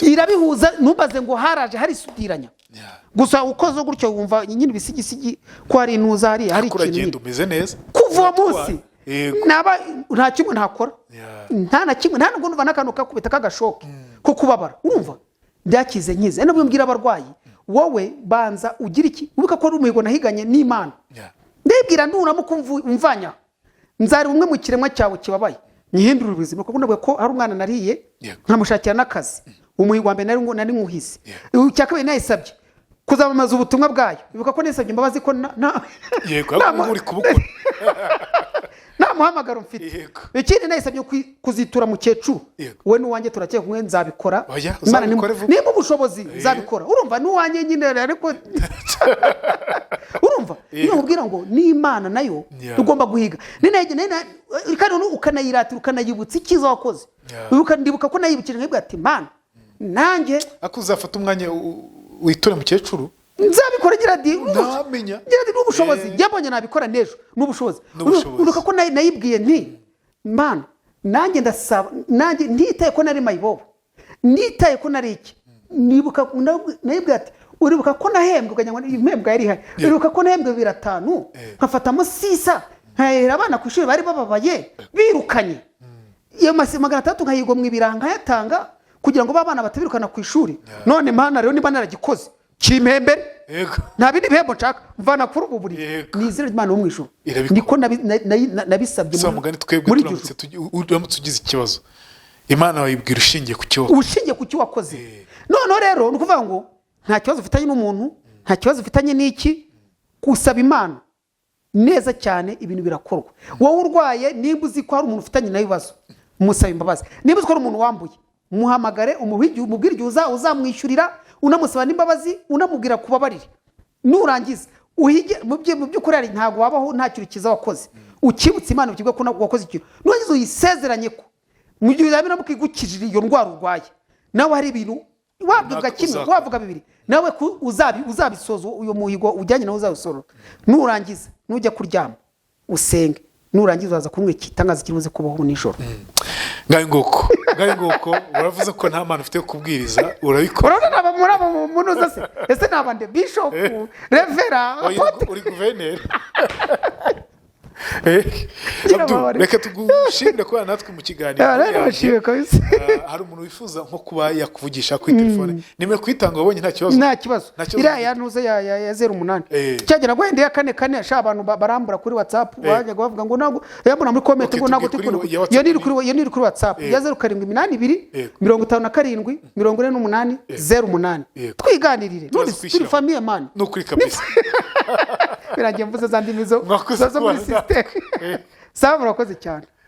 irabihuza numbaze ngo haraje hari sudiranya gusa ukoze gutyo wumva nyine bisigisigi ko hari intuza hari ikintu umeze neza kuva munsi naba nta kimwe ntakora nta na kimwe nta nubwo n'akantu kakubita kagashoke ko kubabara urumva byakize nkize nabwo mbwira abarwayi wowe banza ugira iki ubuka ko ari umuhigo nahiganye n'Imana ndebwira nduramo kumvanya nzari umwe mu kiremwa cyawe kibabaye nyihindura ubuzima kuko nabwo ko ari umwana nariye nkamushakira n'akazi umuhigo wa mbere nari nkuhise cyakabiri nayisabye kuzamamaza ubutumwa bwayo bibuka ko nisabye imbabazi ko yego muri kubukora nta muhamagaro mfite ikindi nayisabye kuzitura mukecuru we n'uwanjye turakeye kumwe nzabikora Imana nimba ubushobozi nzabikora urumva n'uwanjye nyine ariko urumva iyo ubwira ngo n'Imana nayo tugomba guhiga kandi ukanayiratira ukanayibutsa icyiza wakoze ndibuka ko nayibukije nkibwa ati Mana nanjye akuzafata umwanya witura mukecuru nzabikora gira namenya n'ubushobozi byabonye nabikora nejo n'ubushobozi uruka ko nayibwiye nti Mana nanjye ndasaba nanjye ntitaye ko nari mayibobo nitaye ko nari iki nibuka nayibwiye ati uribuka ko nahembwe ukajya impembwa yari hari uribuka ko nahembwe 500 nkafatamo 6 nkahera abana ku ishuri bari bababaye birukanye iyo masi 300 nkayigwa mu ibiranga yatanga kugira ngo babana batabirukana ku ishuri none Mana rero niba naragikoze kimpembere nta bindi bihembo nshaka mvana kuri ubu buri nizere Imana wo mu ijuru niko nabisabye so mugani twebwe turamutse ugize ikibazo Imana wayibwira ushingiye ku cyo wakoze none rero nukuvuga ngo nta kibazo ufitanye n'umuntu nta kibazo ufitanye n'iki kusaba Imana neza cyane ibintu birakorwa wowe urwaye nimba uzi ko hari umuntu ufitanye nayo bibazo musaba imbabazi nimba uzi ko ari umuntu wambuye muhamagare umubwire igihe uzamwishyurira unamusaba n'imbabazi unamubwira kubabarira nurangiza uhige mu by'ukuri ari ntago wabaho nta kintu kiza wakoze ukibutse Imana ukibwe ko wakoze ikintu nurangiza uyisezeranye ko mu gihe uzabina mukigukijira iyo ndwara urwaye nawe hari ibintu wabwibwa kimwe wavuga bibiri nawe uzabisoza uyu muhigo ujyanye nawe uzawusoro nurangiza nujya kuryama usenge nurangiza waza kumwe kitangaza kiruze kubaho nijoro ngaye nguko uravuze ko nta muntu ufite kubwiriza urabikora urabona muri abo munuza se ese nabande bishop revera apotre uri guverineri reka tugushimire kubana natwe mu kiganiro hari umuntu wifuza nko kuba yakuvugisha kuri telefone nimero kwitanga wabonye nta kibazo iriya yanuze ya 08 cyagera ngo wende ya 44 asha abantu barambura kuri WhatsApp bajya bavuga ngo nago yabona muri comment ngo nago tikuru yo niri kuri WhatsApp ya 0782 57 48 08 twiganirire turi famille man no kuri kabisa birangiye mvuze za ndimizo zo muri system sawa murakoze cyane